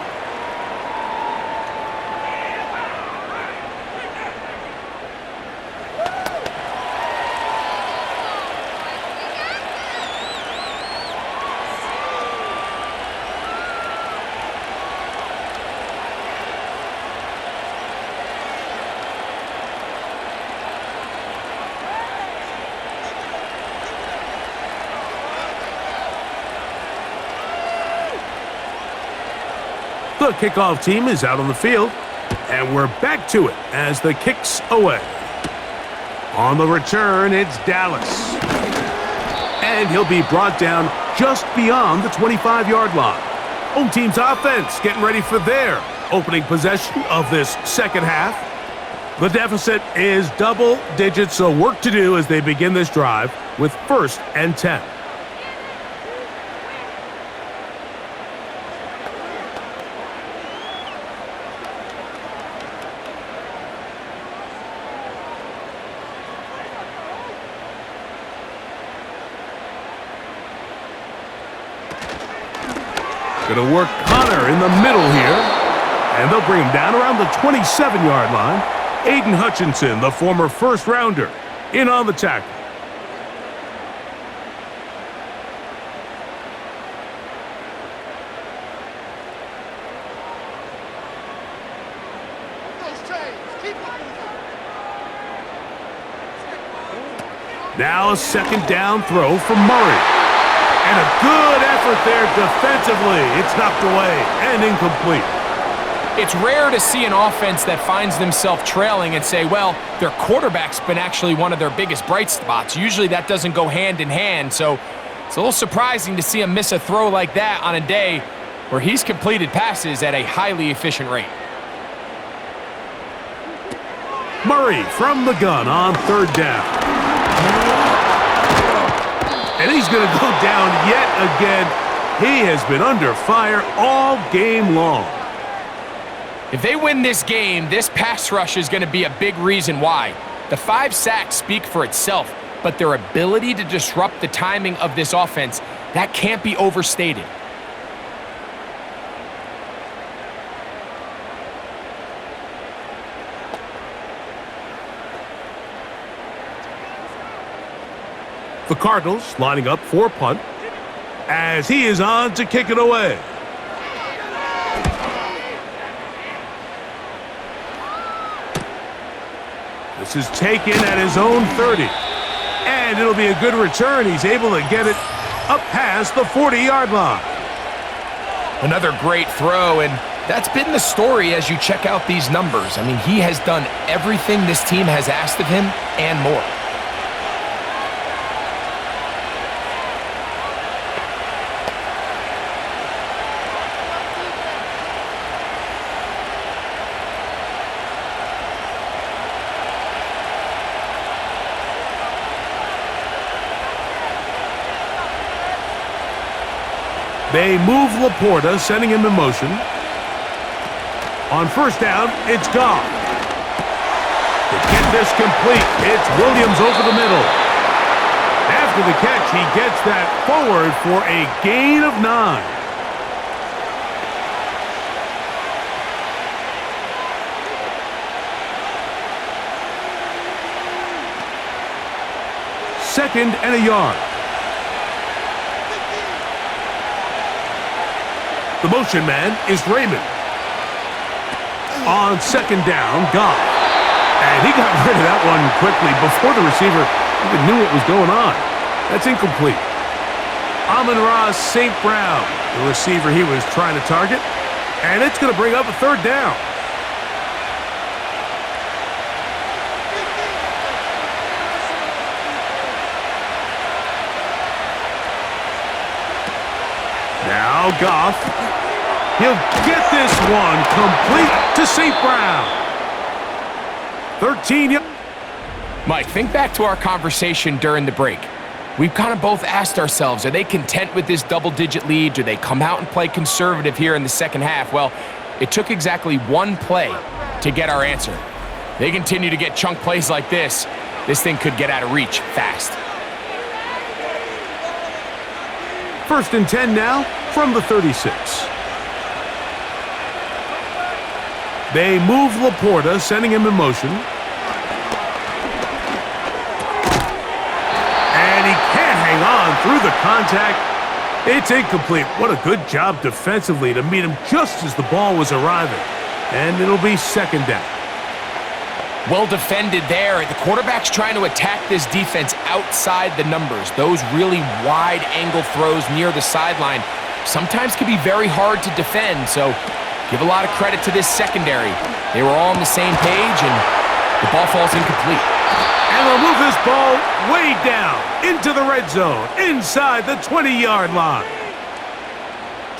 The kickoff team is out on the field, and we're back to it as the kick's away. On the return, it's Dallas. And he'll be brought down just beyond the 25-yard line. Home team's offense getting ready for their opening possession of this second half. The deficit is double digits, so work to do as they begin this drive with 1st and 10. Going to work Connor in the middle here. And they'll bring him down around the 27-yard line. Aiden Hutchinson, the former first-rounder, in on the tackle. Now a second down throw from Murray. And a good effort there defensively. It's knocked away and incomplete. It's rare to see an offense that finds themselves trailing and say, well, their quarterback's been actually one of their biggest bright spots. Usually that doesn't go hand in hand, so it's a little surprising to see him miss a throw like that on a day where he's completed passes at a highly efficient rate. Murray from the gun on 3rd down. And he's going to go down yet again. He has been under fire all game long. If they win this game, this pass rush is going to be a big reason why. The 5 sacks speak for itself, but their ability to disrupt the timing of this offense, that can't be overstated. The Cardinals lining up for a punt as he is on to kick it away. This is taken at his own 30. And it'll be a good return. He's able to get it up past the 40-yard line. Another great throw, and that's been the story as you check out these numbers. I mean, he has done everything this team has asked of him and more. They move Laporta, sending him in motion. On 1st down, it's Goff. To get this complete, it's Williams over the middle. After the catch, he gets that forward for a gain of 9. Second and a yard. The motion man is Raymond. On 2nd down, Goff. And he got rid of that one quickly before the receiver even knew what was going on. That's incomplete. Amon-Ra St. Brown, the receiver he was trying to target. And it's going to bring up a 3rd down. Now Goff. He'll get this one complete to St. Brown. 13. Mike, think back to our conversation during the break. We've kind of both asked ourselves, are they content with this double-digit lead? Do they come out and play conservative here in the second half? Well, it took exactly one play to get our answer. They continue to get chunk plays like this. This thing could get out of reach fast. 1st and 10 now from the 36. They move Laporta, sending him in motion. And he can't hang on through the contact. It's incomplete. What a good job defensively to meet him just as the ball was arriving. And it'll be 2nd down. Well defended there. The quarterback's trying to attack this defense outside the numbers. Those really wide angle throws near the sideline sometimes can be very hard to defend. So give a lot of credit to this secondary. They were all on the same page, and the ball falls incomplete. And they'll move this ball way down into the red zone, inside the 20-yard line.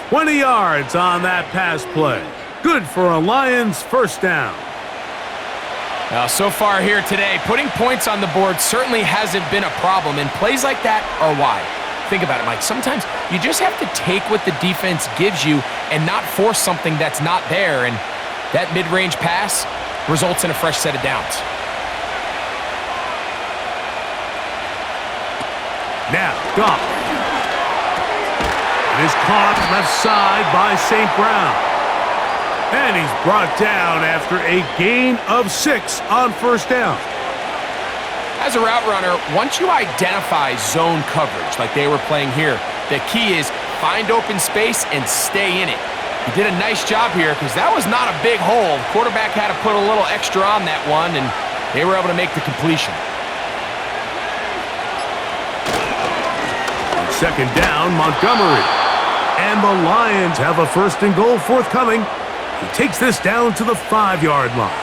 20 yards on that pass play. Good for a Lions first down. Now, so far here today, putting points on the board certainly hasn't been a problem, and plays like that are why. Think about it, Mike. Sometimes you just have to take what the defense gives you and not force something that's not there, and that mid-range pass results in a fresh set of downs. Now, Goff. It is caught left side by St. Brown. And he's brought down after a gain of 6 on first down. As a route runner, once you identify zone coverage like they were playing here, the key is find open space and stay in it. He did a nice job here because that was not a big hole. The quarterback had to put a little extra on that one, and they were able to make the completion. Second down, Montgomery. And the Lions have a first and goal forthcoming. He takes this down to the 5-yard line.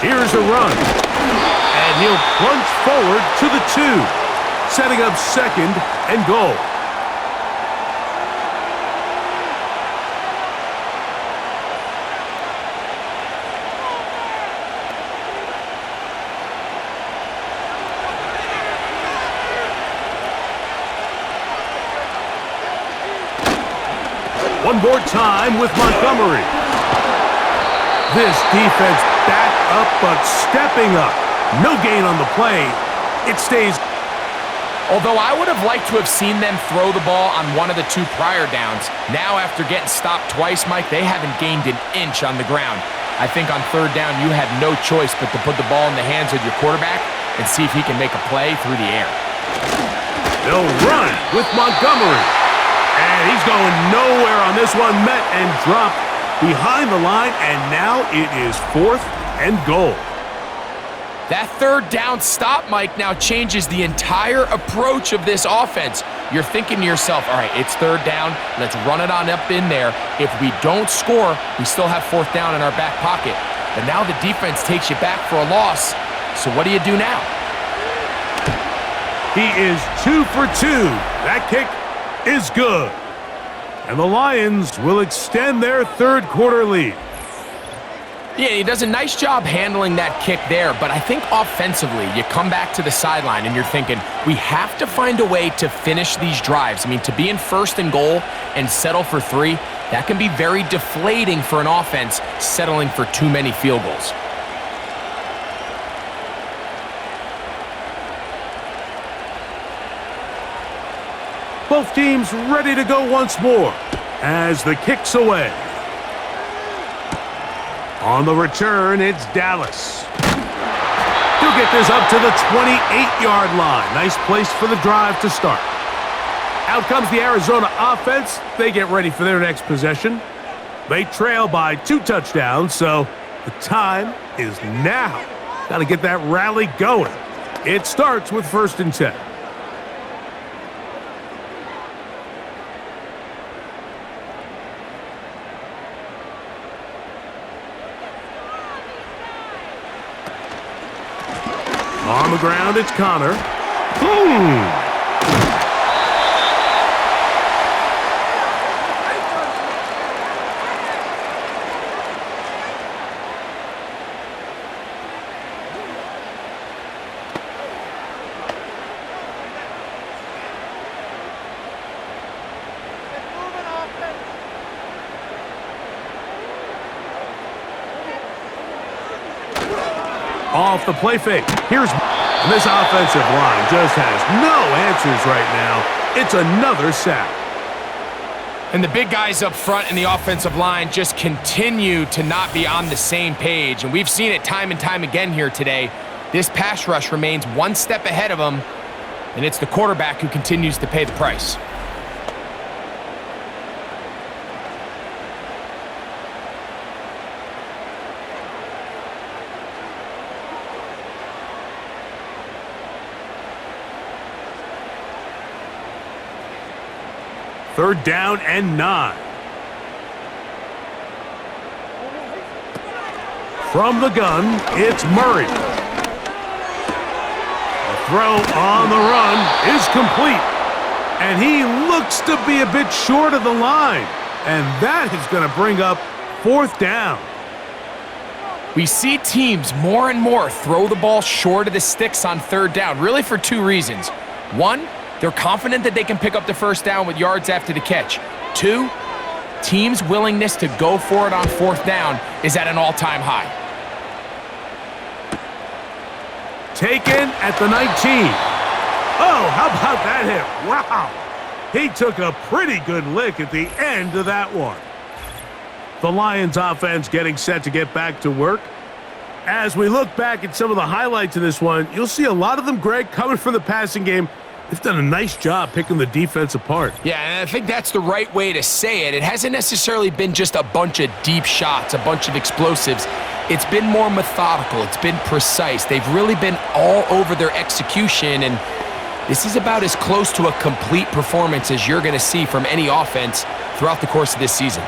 Here's a run. And he'll plunge forward to the 2, setting up second and goal. One more time with Montgomery. This defense back up but stepping up. No gain on the play. It stays. Although I would have liked to have seen them throw the ball on one of the 2 prior downs, now after getting stopped twice, Mike, they haven't gained an inch on the ground. I think on third down you had no choice but to put the ball in the hands of your quarterback and see if he can make a play through the air. They'll run with Montgomery. And he's going nowhere on this one. Met and dropped behind the line, and now it is 4th and goal. That third down stop, Mike, now changes the entire approach of this offense. You're thinking to yourself, all right, it's third down. Let's run it on up in there. If we don't score, we still have 4th down in our back pocket. But now the defense takes you back for a loss. So what do you do now? He is 2 for 2. That kick is good. And the Lions will extend their third quarter lead. Yeah, he does a nice job handling that kick there, but I think offensively, you come back to the sideline and you're thinking, we have to find a way to finish these drives. I mean, to be in first and goal and settle for 3, that can be very deflating for an offense settling for too many field goals. Both teams ready to go once more as the kick's away. On the return, it's Dallas. He'll get this up to the 28-yard line. Nice place for the drive to start. Out comes the Arizona offense. They get ready for their next possession. They trail by 2 touchdowns, so the time is now. Got to get that rally going. It starts with 1st and 10. On the ground, it's Connor. Off the play fake. Here's this offensive line just has no answers right now. It's another sack. And the big guys up front in the offensive line just continue to not be on the same page. And we've seen it time and time again here today. This pass rush remains one step ahead of them, and it's the quarterback who continues to pay the price. 3rd down and 9. From the gun, it's Murray. The throw on the run is complete. And he looks to be a bit short of the line. And that is going to bring up 4th down. We see teams more and more throw the ball short of the sticks on 3rd down, really for 2 reasons. 1, they're confident that they can pick up the 1st down with yards after the catch. 2, teams' willingness to go for it on 4th down is at an all-time high. Taken at the 19. Oh, how about that hit? Wow. He took a pretty good lick at the end of that one. The Lions offense getting set to get back to work. As we look back at some of the highlights of this one, you'll see a lot of them, Greg, coming from the passing game. They've done a nice job picking the defense apart. Yeah, and I think that's the right way to say it. It hasn't necessarily been just a bunch of deep shots, a bunch of explosives. It's been more methodical. It's been precise. They've really been all over their execution, and this is about as close to a complete performance as you're going to see from any offense throughout the course of this season.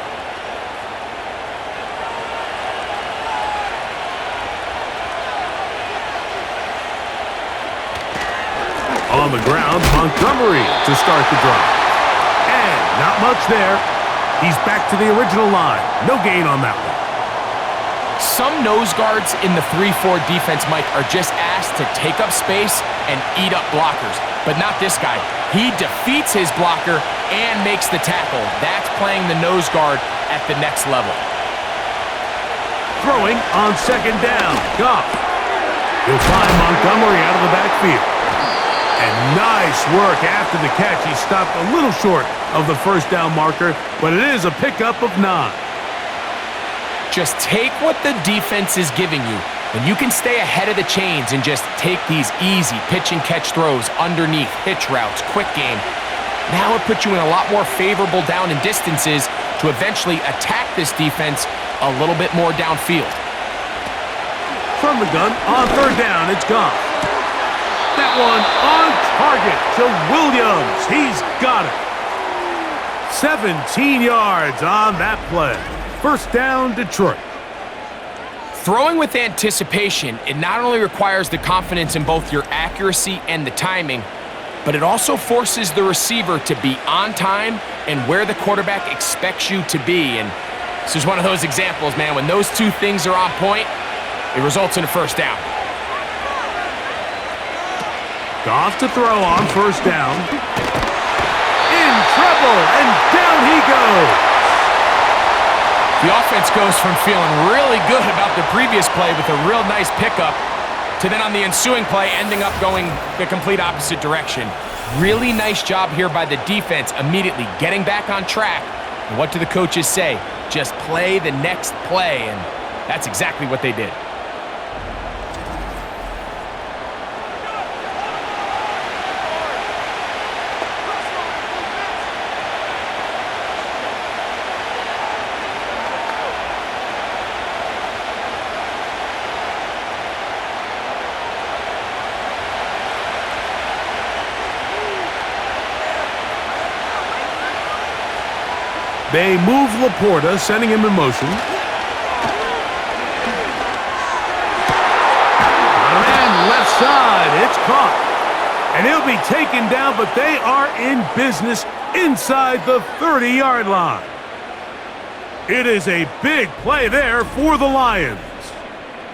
On the ground, Montgomery to start the drive. And not much there. He's back to the original line. No gain on that one. Some nose guards in the 3-4 defense, Mike, are just asked to take up space and eat up blockers. But not this guy. He defeats his blocker and makes the tackle. That's playing the nose guard at the next level. Throwing on 2nd down. Goff. He'll find Montgomery out of the backfield. And nice work after the catch. He stopped a little short of the 1st down marker, but it is a pickup of 9. Just take what the defense is giving you. When you can stay ahead of the chains and just take these easy pitch and catch throws underneath, hitch routes, quick game, now it puts you in a lot more favorable down and distances to eventually attack this defense a little bit more downfield. From the gun, on 3rd down, it's Goff. That one on target to Williams. He's got it. 17 yards on that play. 1st down, Detroit. Throwing with anticipation, it not only requires the confidence in both your accuracy and the timing, but it also forces the receiver to be on time and where the quarterback expects you to be. And this is one of those examples, man. When those 2 things are on point, it results in a 1st down. Goff to throw on 1st down. In trouble, and down he goes. The offense goes from feeling really good about the previous play with a real nice pickup to then on the ensuing play ending up going the complete opposite direction. Really nice job here by the defense immediately getting back on track. And what do the coaches say? Just play the next play, and that's exactly what they did. They move Laporta, sending him in motion. And left side, it's caught. And he'll be taken down, but they are in business inside the 30-yard line. It is a big play there for the Lions.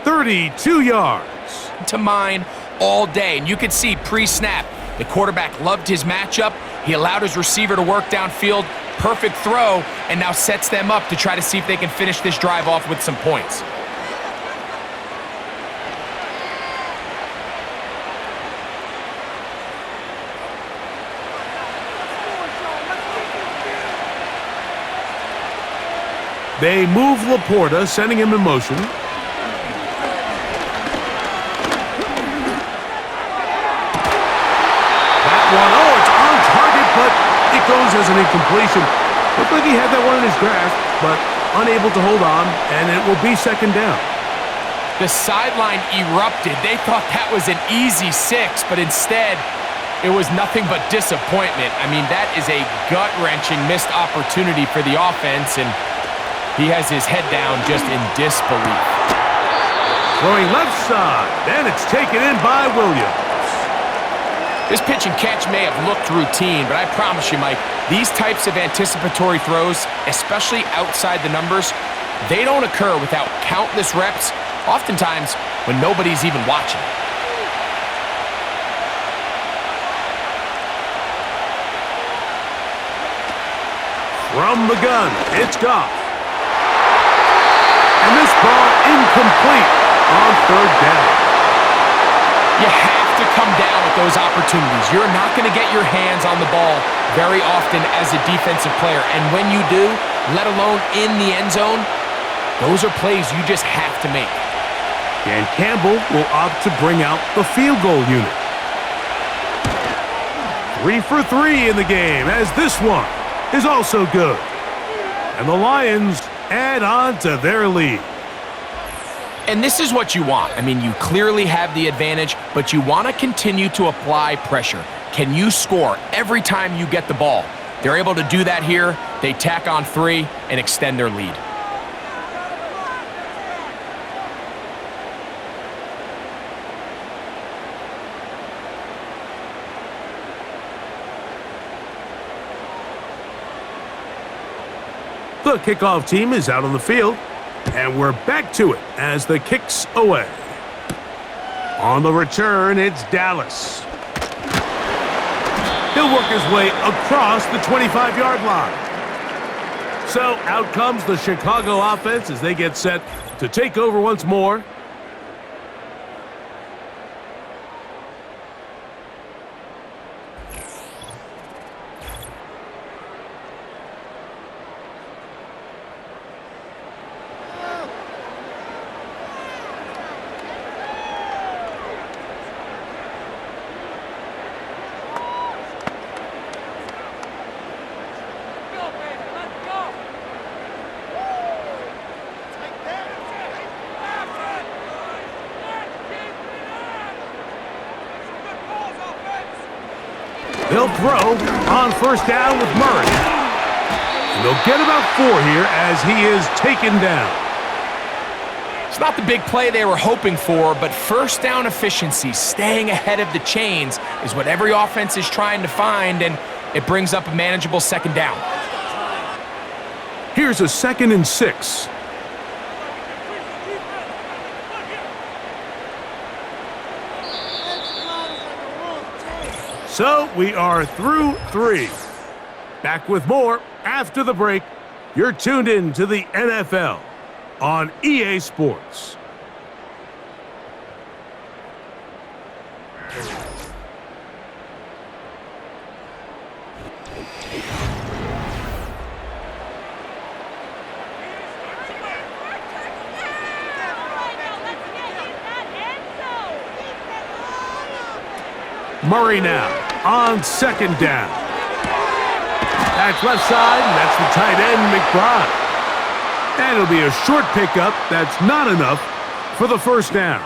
32 yards. To mine all day, and you could see pre-snap, the quarterback loved his matchup. He allowed his receiver to work downfield. Perfect throw, and now sets them up to try to see if they can finish this drive off with some points. They move Laporta, sending him in motion. That one, oh, it's on target, but it goes as an incompletion. Looked like he had that one in his grasp, but unable to hold on, and it will be 2nd down. The sideline erupted. They thought that was an easy 6, but instead, It was nothing but disappointment. I mean, that is a gut-wrenching missed opportunity for the offense, and he has his head down just in disbelief. Throwing left side, and it's taken in by Williams. This pitch and catch may have looked routine, but I promise you, Mike, these types of anticipatory throws, especially outside the numbers, they don't occur without countless reps, oftentimes when nobody's even watching. From the gun, it's Goff. And this ball incomplete on third down. You have to come down with those opportunities. You're not going to get your hands on the ball very often as a defensive player. And when you do, let alone in the end zone, those are plays you just have to make. Dan Campbell will opt to bring out the field goal unit. 3 for 3 in the game, as this one is also good. And the Lions add on to their lead. And this is what you want. I mean, you clearly have the advantage, but you want to continue to apply pressure. Can you score every time you get the ball? They're able to do that here. They tack on 3 and extend their lead. The kickoff team is out on the field, and we're back to it as the kick's away. On the return, it's Dallas. He'll work his way across the 25-yard line. So out comes the Chicago offense as they get set to take over once more. They'll throw on first down with Murray. And they'll get about 4 here as he is taken down. It's not the big play they were hoping for, but first down efficiency, staying ahead of the chains, is what every offense is trying to find, and it brings up a manageable second down. Here's a 2nd and 6. So we are through 3. Back with more after the break. You're tuned in to the NFL on EA Sports. Murray now on second down. That's left side, and that's the tight end, McBride. And it'll be a short pickup. That's not enough for the first down.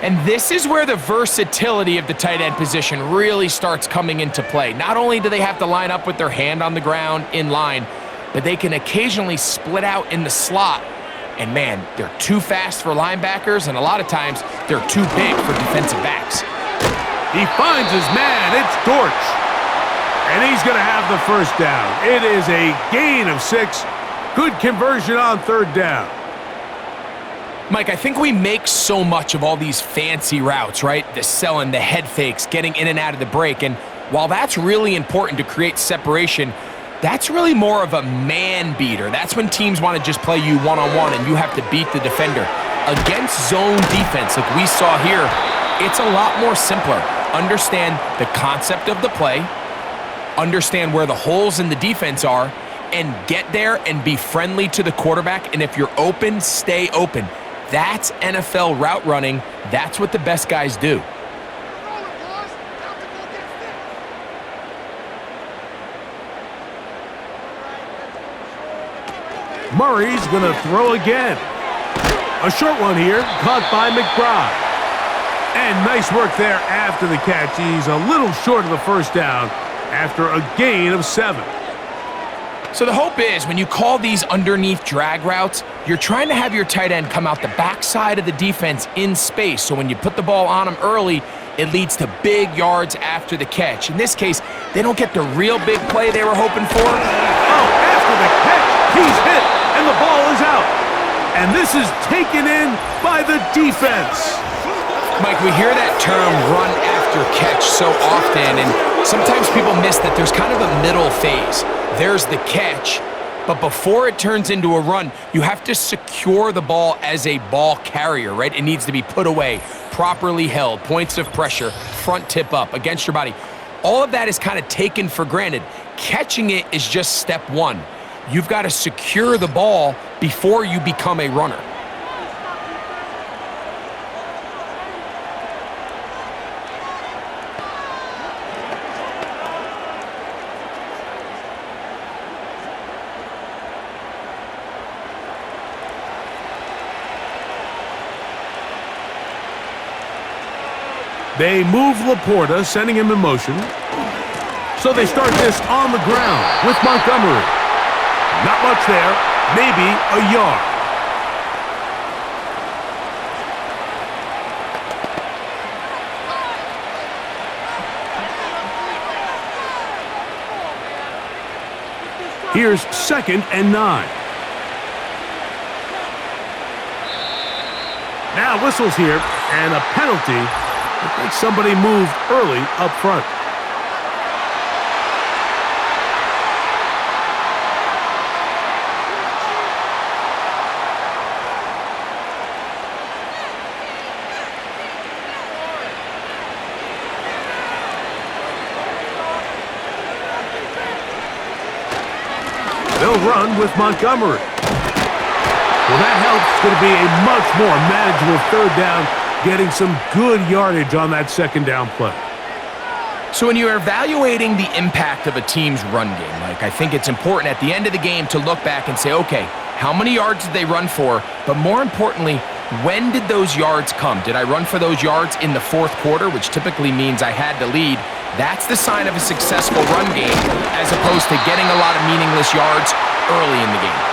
And this is where the versatility of the tight end position really starts coming into play. Not only do they have to line up with their hand on the ground in line, but they can occasionally split out in the slot. And man, they're too fast for linebackers, and a lot of times they're too big for defensive backs. He finds his man. It's Dortch. And he's going to have the first down. It is a gain of 6. Good conversion on third down. Mike, I think we make so much of all these fancy routes, right? The selling, the head fakes, getting in and out of the break. And while that's really important to create separation, that's really more of a man beater. That's when teams want to just play you one-on-one and you have to beat the defender. Against zone defense, like we saw here, it's a lot more simpler. Understand the concept of the play, understand where the holes in the defense are, and get there and be friendly to the quarterback. And if you're open, stay open. That's NFL route running. That's what the best guys do. Murray's going to throw again. A short one here, caught by McBride. And nice work there after the catch. He's a little short of the first down after a gain of 7. So the hope is when you call these underneath drag routes, you're trying to have your tight end come out the backside of the defense in space. So when you put the ball on him early, it leads to big yards after the catch. In this case, they don't get the real big play they were hoping for. Oh, after the catch, he's hit, and the ball is out. And this is taken in by the defense. Mike, we hear that term run after catch so often, and sometimes people miss that there's kind of a middle phase. There's the catch, but before it turns into a run, you have to secure the ball as a ball carrier, right? It needs to be put away, properly held, points of pressure, front tip up against your body. All of that is kind of taken for granted. Catching it is just step one. You've got to secure the ball before you become a runner. They move Laporta, sending him in motion. So they start this on the ground with Montgomery. Not much there, maybe a yard. Here's 2nd and 9. Now whistles here, and a penalty. I think somebody moved early up front. They'll run with Montgomery. Well, that helps. It's going to be a much more manageable 3rd down, getting some good yardage on that 2nd down play. So when you're evaluating the impact of a team's run game, Mike, I think it's important at the end of the game to look back and say, okay, how many yards did they run for? But more importantly, when did those yards come? Did I run for those yards in the 4th quarter, which typically means I had to lead? That's the sign of a successful run game, as opposed to getting a lot of meaningless yards early in the game.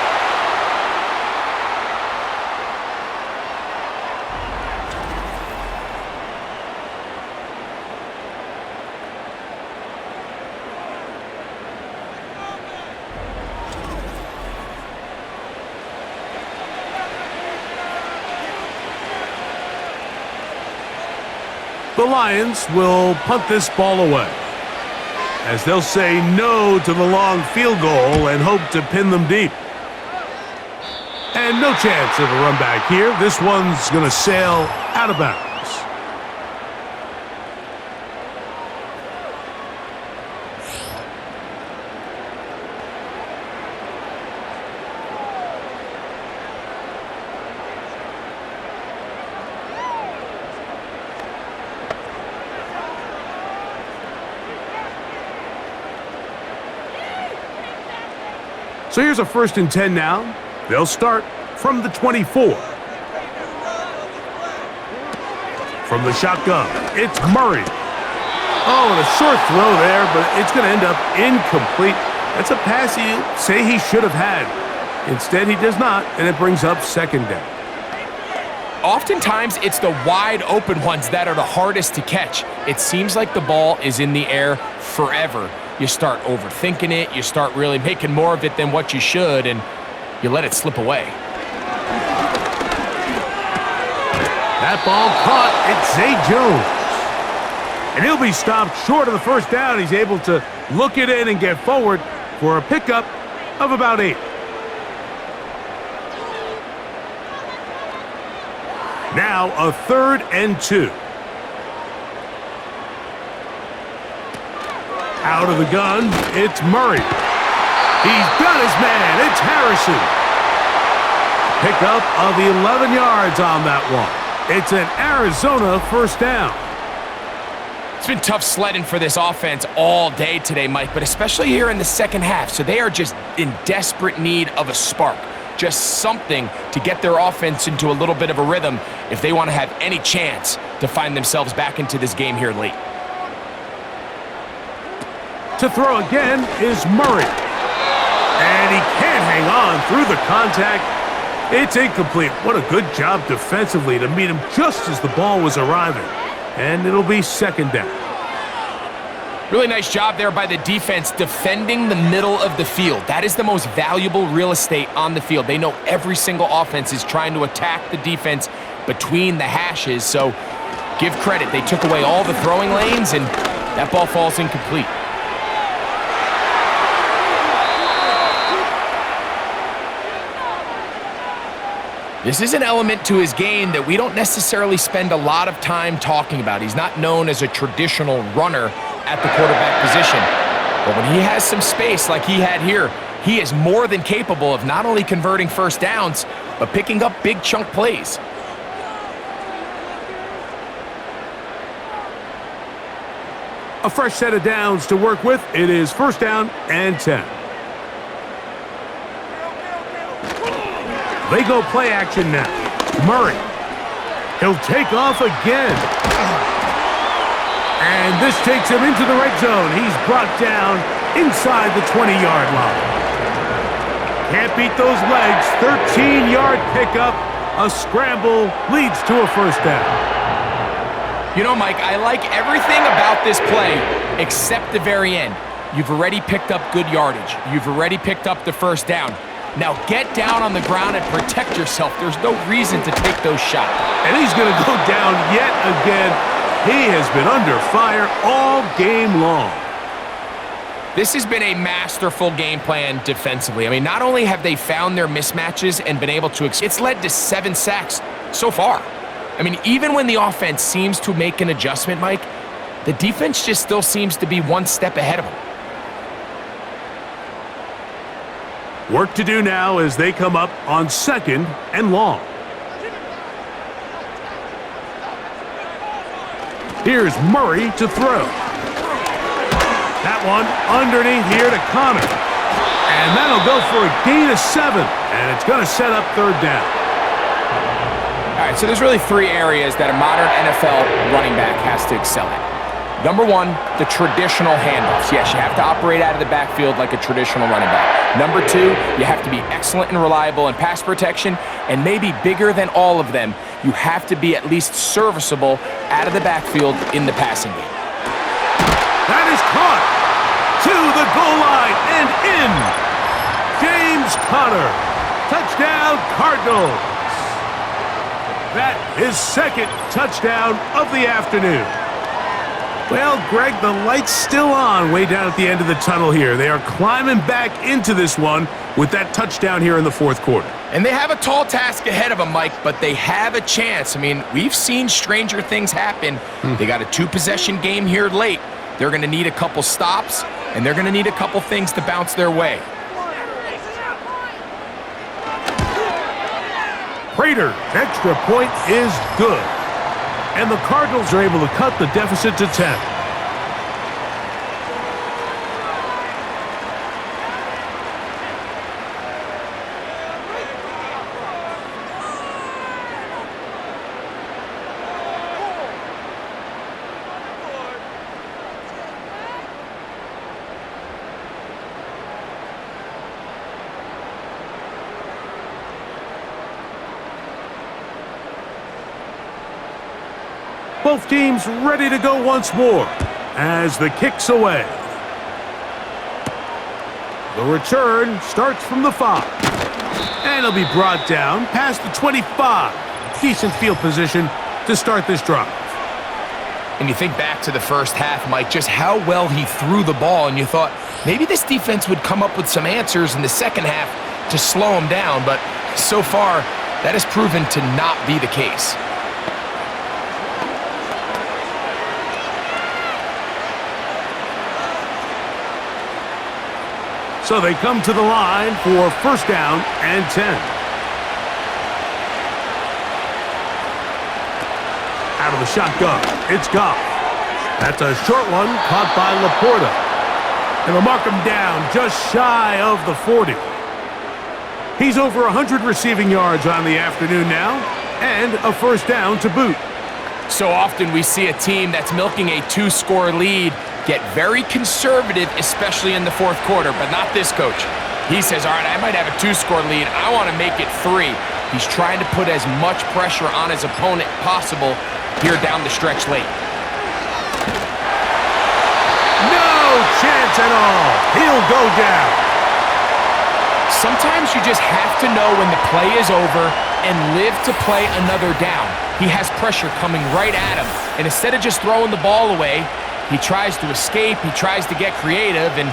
The Lions will punt this ball away, as they'll say no to the long field goal and hope to pin them deep. And no chance of a run back here. This one's going to sail out of bounds. So here's a 1st and 10 now. They'll start from the 24. From the shotgun, it's Murray. Oh, and a short throw there, but it's going to end up incomplete. That's a pass you say he should have had. Instead, he does not, and it brings up 2nd down. Oftentimes, it's the wide open ones that are the hardest to catch. It seems like the ball is in the air forever. You start overthinking it, you start really making more of it than what you should, and you let it slip away. That ball caught. It's Zay Jones. And he'll be stopped short of the 1st down. He's able to look it in and get forward for a pickup of about 8. Now a 3rd and 2. Out of the gun, it's Murray. He's got his man. It's Harrison. Pickup of 11 yards on that one. It's an Arizona 1st down. It's been tough sledding for this offense all day today, Mike, but especially here in the 2nd half. So they are just in desperate need of a spark. just something to get their offense into a little bit of a rhythm if they want to have any chance to find themselves back into this game here late. To throw again is Murray. And he can't hang on through the contact. It's incomplete. What a good job defensively to meet him just as the ball was arriving. And it'll be second down. Really nice job there by the defense defending the middle of the field. That is the most valuable real estate on the field. They know every single offense is trying to attack the defense between the hashes. So give credit. They took away all the throwing lanes, and that ball falls incomplete. This is an element to his game that we don't necessarily spend a lot of time talking about. He's not known as a traditional runner at the quarterback position. But when he has some space like he had here, he is more than capable of not only converting first downs, but picking up big chunk plays. A fresh set of downs to work with. It is first down and 10. They go play action now. Murray. He'll take off again. And this takes him into the red zone. He's brought down inside the 20-yard line. Can't beat those legs. 13-yard pickup. A scramble leads to a first down. You know, Mike, I like everything about this play except the very end. You've already picked up good yardage. You've already picked up the first down. Now get down on the ground and protect yourself. There's no reason to take those shots. And he's going to go down yet again. He has been under fire all game long. This has been a masterful game plan defensively. I mean, not only have they found their mismatches and been able to, it's led to 7 sacks so far. I mean, even when the offense seems to make an adjustment, Mike, the defense just still seems to be one step ahead of them. Work to do now as they come up on second and long. Here's Murray to throw. That one underneath here to Connor. And that'll go for a gain of 7. And it's going to set up third down. All right, so there's really 3 areas that a modern NFL running back has to excel at. Number 1, the traditional handoffs. Yes, you have to operate out of the backfield like a traditional running back. Number 2, you have to be excellent and reliable in pass protection, and maybe bigger than all of them, you have to be at least serviceable out of the backfield in the passing game. That is caught to the goal line and in. James Conner, touchdown Cardinals. That is second touchdown of the afternoon. Well, Greg, the light's still on way down at the end of the tunnel here. They are climbing back into this one with that touchdown here in the fourth quarter. And they have a tall task ahead of them, Mike, but they have a chance. I mean, we've seen stranger things happen. They got a 2-possession game here late. They're going to need a couple stops, and they're going to need a couple things to bounce their way. Prater, extra point is good. And the Cardinals are able to cut the deficit to 10. Both teams ready to go once more as the kick's away. The return starts from the 5. And it'll be brought down past the 25. Decent field position to start this drive. And you think back to the first half, Mike, just how well he threw the ball, and you thought maybe this defense would come up with some answers in the second half to slow him down, but so far that has proven to not be the case. So they come to the line for first down and 10. Out of the shotgun, it's Goff. That's a short one caught by Laporta. And they'll mark him down just shy of the 40. He's over 100 receiving yards on the afternoon now, and a first down to boot. So often we see a team that's milking a 2-score lead get very conservative, especially in the fourth quarter, but not this coach. He says, all right, I might have a 2-score lead. I want to make it 3. He's trying to put as much pressure on his opponent possible here down the stretch late. No chance at all. He'll go down. Sometimes you just have to know when the play is over and live to play another down. He has pressure coming right at him, and instead of just throwing the ball away, he tries to escape, he tries to get creative, and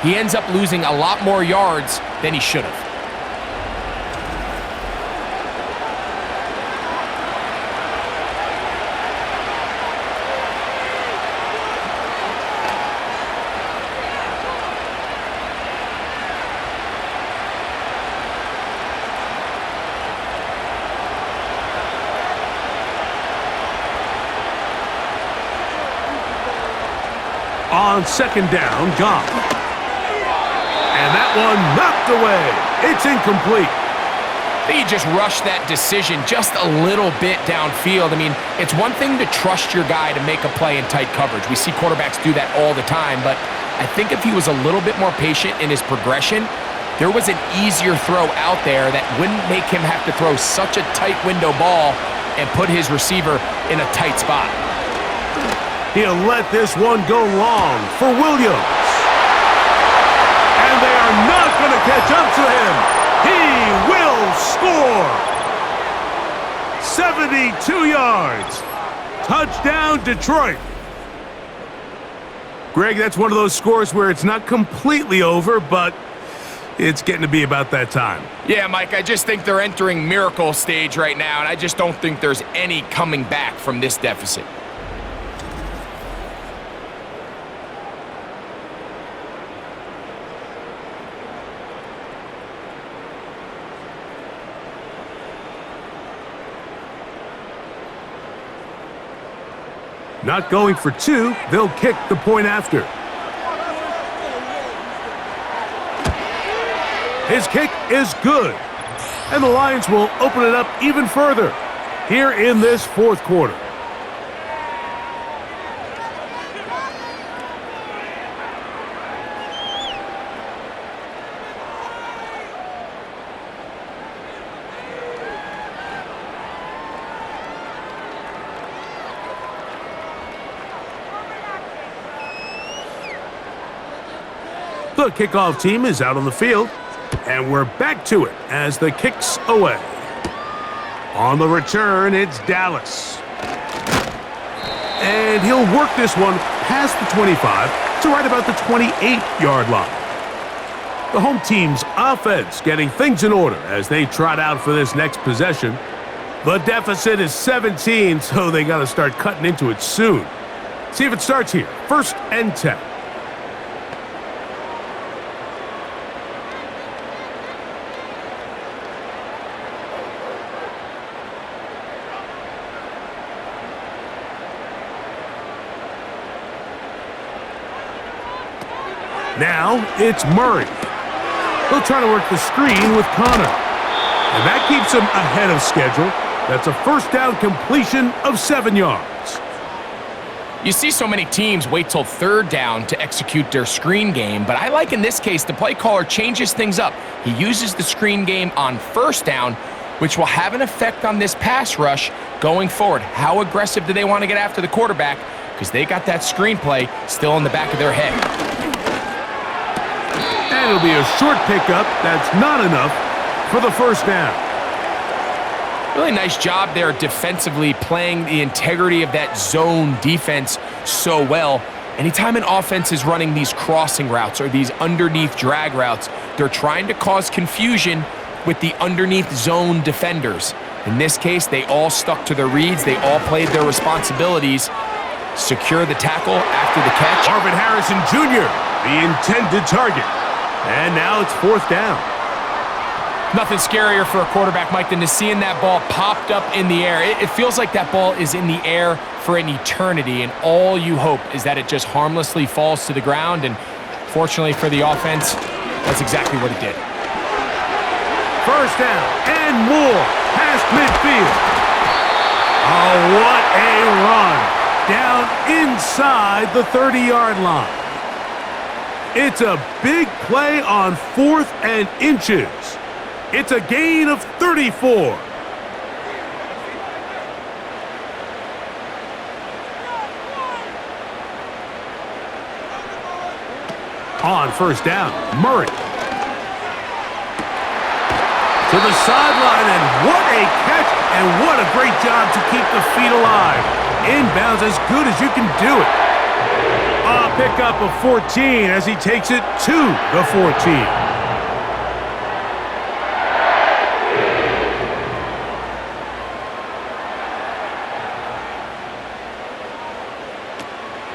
he ends up losing a lot more yards than he should have. On second down, Goff. And that one knocked away. It's incomplete. He just rushed that decision just a little bit downfield. I mean, it's one thing to trust your guy to make a play in tight coverage. We see quarterbacks do that all the time, but I think if he was a little bit more patient in his progression, there was an easier throw out there that wouldn't make him have to throw such a tight window ball and put his receiver in a tight spot. He'll let this one go long for Williams. And they are not going to catch up to him. He will score. 72 yards. Touchdown, Detroit. Greg, that's one of those scores where it's not completely over, but it's getting to be about that time. Yeah, Mike, I just think they're entering miracle stage right now, and I just don't think there's any coming back from this deficit. Not going for 2, they'll kick the point after. His kick is good. And the Lions will open it up even further here in this fourth quarter. The kickoff team is out on the field, and we're back to it as the kick's away. On the return, it's Dallas. And he'll work this one past the 25 to right about the 28-yard line. The home team's offense getting things in order as they trot out for this next possession. The deficit is 17, so they got to start cutting into it soon. See if it starts here. 1st and 10. Now it's Murray. He'll try to work the screen with Connor. And that keeps him ahead of schedule. That's a first down completion of 7 yards. You see so many teams wait till 3rd down to execute their screen game, but I like in this case the play caller changes things up. He uses the screen game on 1st down, which will have an effect on this pass rush going forward. How aggressive do they want to get after the quarterback? Because they got that screen play still in the back of their head. And it'll be a short pickup. That's not enough for the first down. Really nice job there defensively, playing the integrity of that zone defense so well. Anytime an offense is running these crossing routes or these underneath drag routes, they're trying to cause confusion with the underneath zone defenders. In this case, they all stuck to their reads. They all played their responsibilities. Secure the tackle after the catch. Marvin Harrison Jr., the intended target. And now it's 4th down. Nothing scarier for a quarterback, Mike, than to seeing that ball popped up in the air. It feels like that ball is in the air for an eternity, and all you hope is that it just harmlessly falls to the ground, and fortunately for the offense, that's exactly what it did. First down and more past midfield. Oh, what a run. Down inside the 30-yard line. It's a big play on 4th and inches. It's a gain of 34. On first down, Murray. To the sideline, and what a catch, and what a great job to keep the feet alive. Inbounds as good as you can do it. A pickup of 14 as he takes it to the 14.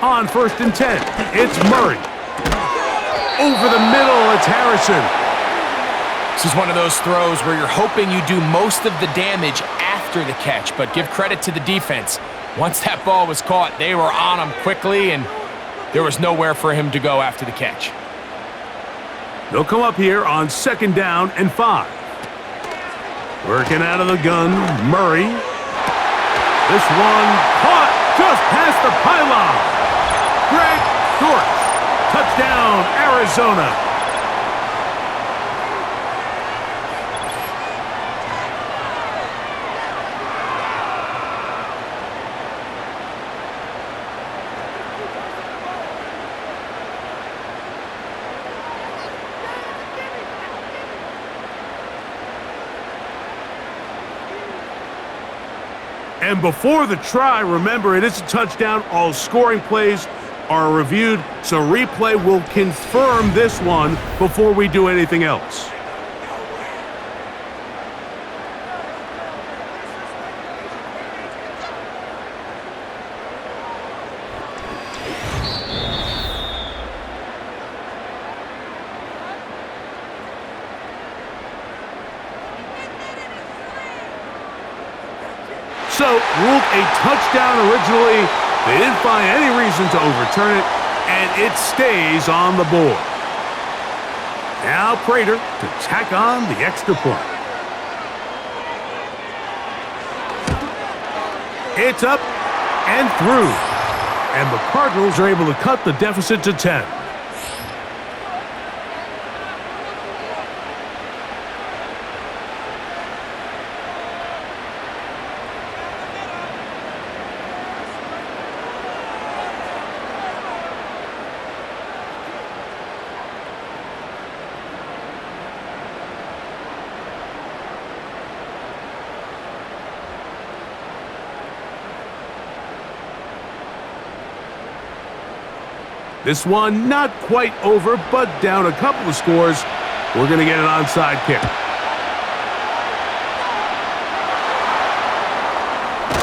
On first and 10, it's Murray. Over the middle, it's Harrison. This is one of those throws where you're hoping you do most of the damage after the catch, but give credit to the defense. Once that ball was caught, they were on him quickly, and there was nowhere for him to go after the catch. They'll come up here on second down and 5. Working out of the gun, Murray. This one caught just past the pylon. Greg Dortch. Touchdown, Arizona. And before the try, remember, it is a touchdown. All scoring plays are reviewed, so replay will confirm this one before we do anything else. So, ruled a touchdown originally. They didn't find any reason to overturn it, and it stays on the board. Now Prater to tack on the extra point. It's up and through, and the Cardinals are able to cut the deficit to 10. This one not quite over, but down a couple of scores. We're going to get an onside kick.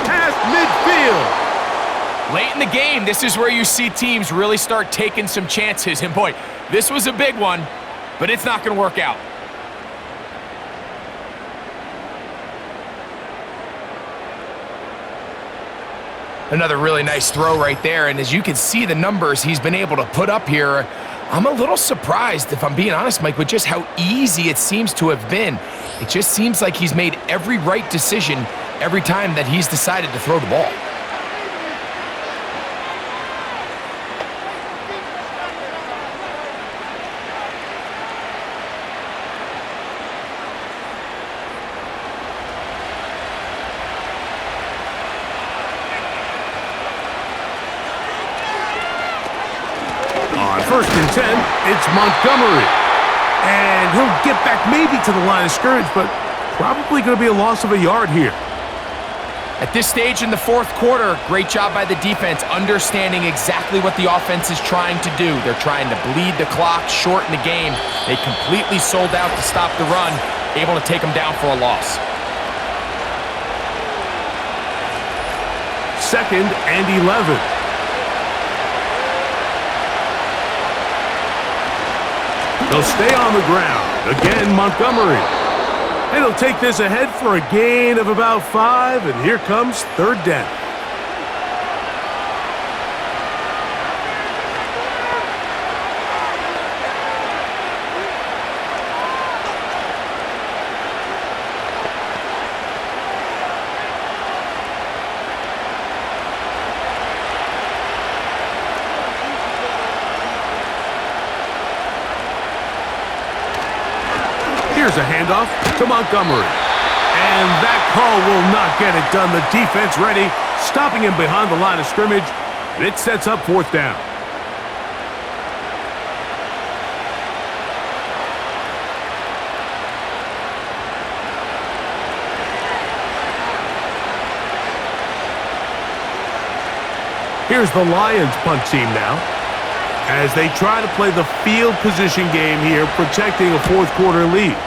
Past midfield. Late in the game, this is where you see teams really start taking some chances. And boy, this was a big one, but it's not going to work out. Another really nice throw right there, and as you can see the numbers he's been able to put up here, I'm a little surprised, if I'm being honest, Mike, with just how easy it seems to have been. It just seems like he's made every right decision every time that he's decided to throw the ball. First and 10, it's Montgomery. And he'll get back maybe to the line of scrimmage, but probably going to be a loss of a yard here. At this stage in the fourth quarter, great job by the defense, understanding exactly what the offense is trying to do. They're trying to bleed the clock, shorten the game. They completely sold out to stop the run, able to take them down for a loss. Second and 11. They'll stay on the ground. Again, Montgomery. And he'll take this ahead for a gain of about 5, and here comes third down. Here's a handoff to Montgomery. And that call will not get it done. The defense ready, stopping him behind the line of scrimmage. And it sets up 4th down. Here's the Lions punt team now, as they try to play the field position game here, protecting a 4th quarter lead.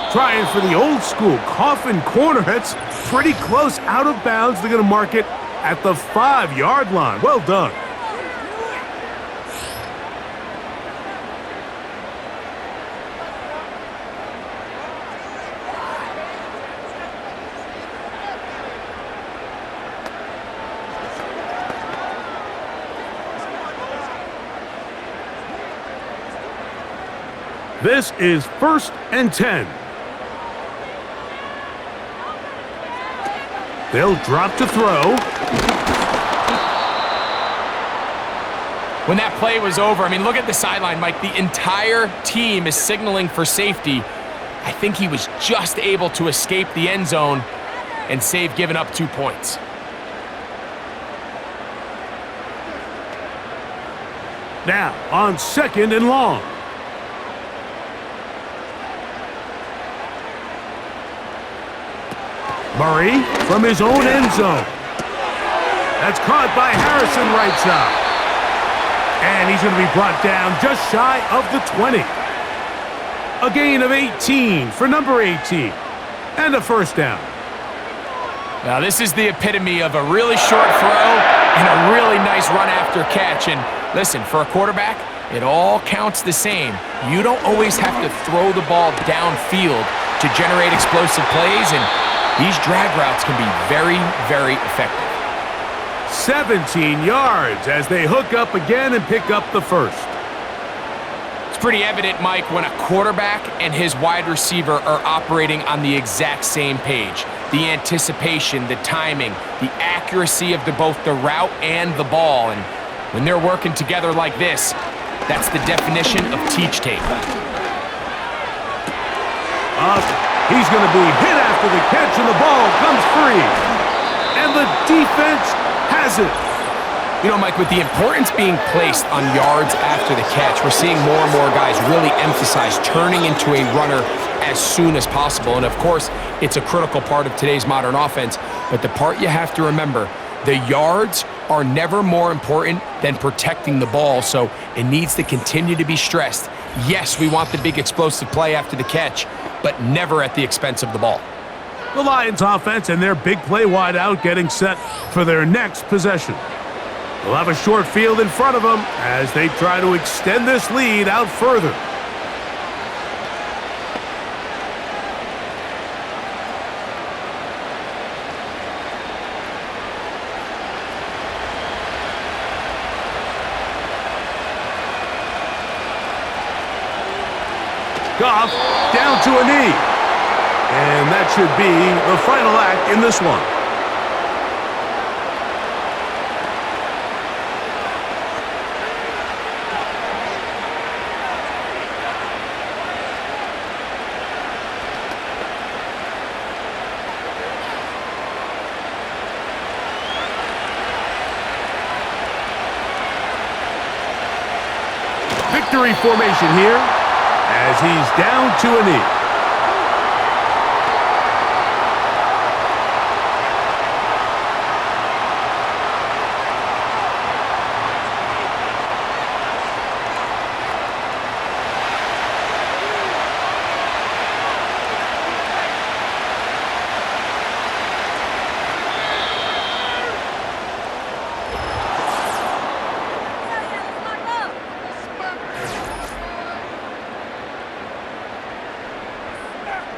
Trying for the old school coffin corner. That's pretty close, out of bounds. They're going to mark it at the 5-yard line. Well done. This is 1st and 10. They'll drop to throw. When that play was over, I mean, look at the sideline, Mike. The entire team is signaling for safety. I think he was just able to escape the end zone and save giving up 2 points. Now on 2nd and long. Murray from his own end zone. That's caught by Harrison right side. And he's going to be brought down just shy of the 20. A gain of 18 for number 18. And a 1st down. Now this is the epitome of a really short throw and a really nice run after catch. And listen, for a quarterback, it all counts the same. You don't always have to throw the ball downfield to generate explosive plays, and these drag routes can be very, very effective. 17 yards as they hook up again and pick up the 1st. It's pretty evident, Mike, when a quarterback and his wide receiver are operating on the exact same page. The anticipation, the timing, the accuracy of both the route and the ball. And when they're working together like this, that's the definition of teach tape. He's going to be hit after the catch, and the ball comes free. And the defense has it. You know, Mike, with the importance being placed on yards after the catch, we're seeing more and more guys really emphasize turning into a runner as soon as possible. And, of course, it's a critical part of today's modern offense. But the part you have to remember, the yards are never more important than protecting the ball, so it needs to continue to be stressed. Yes, we want the big explosive play after the catch, but never at the expense of the ball. The Lions offense and their big play wideout getting set for their next possession. They'll have a short field in front of them as they try to extend this lead out further. Goff down to a knee. And that should be the final act in this one. Victory formation here as he's down to a knee.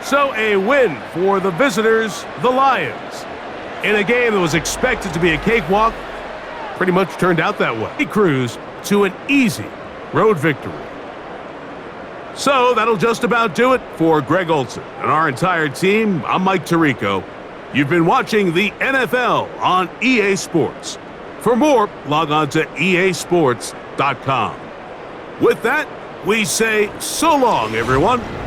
So a win for the visitors, the Lions. In a game that was expected to be a cakewalk, pretty much turned out that way. They cruise to an easy road victory. So that'll just about do it for Greg Olson and our entire team. I'm Mike Tirico. You've been watching the NFL on EA Sports. For more, log on to easports.com. With that, We say so long, everyone.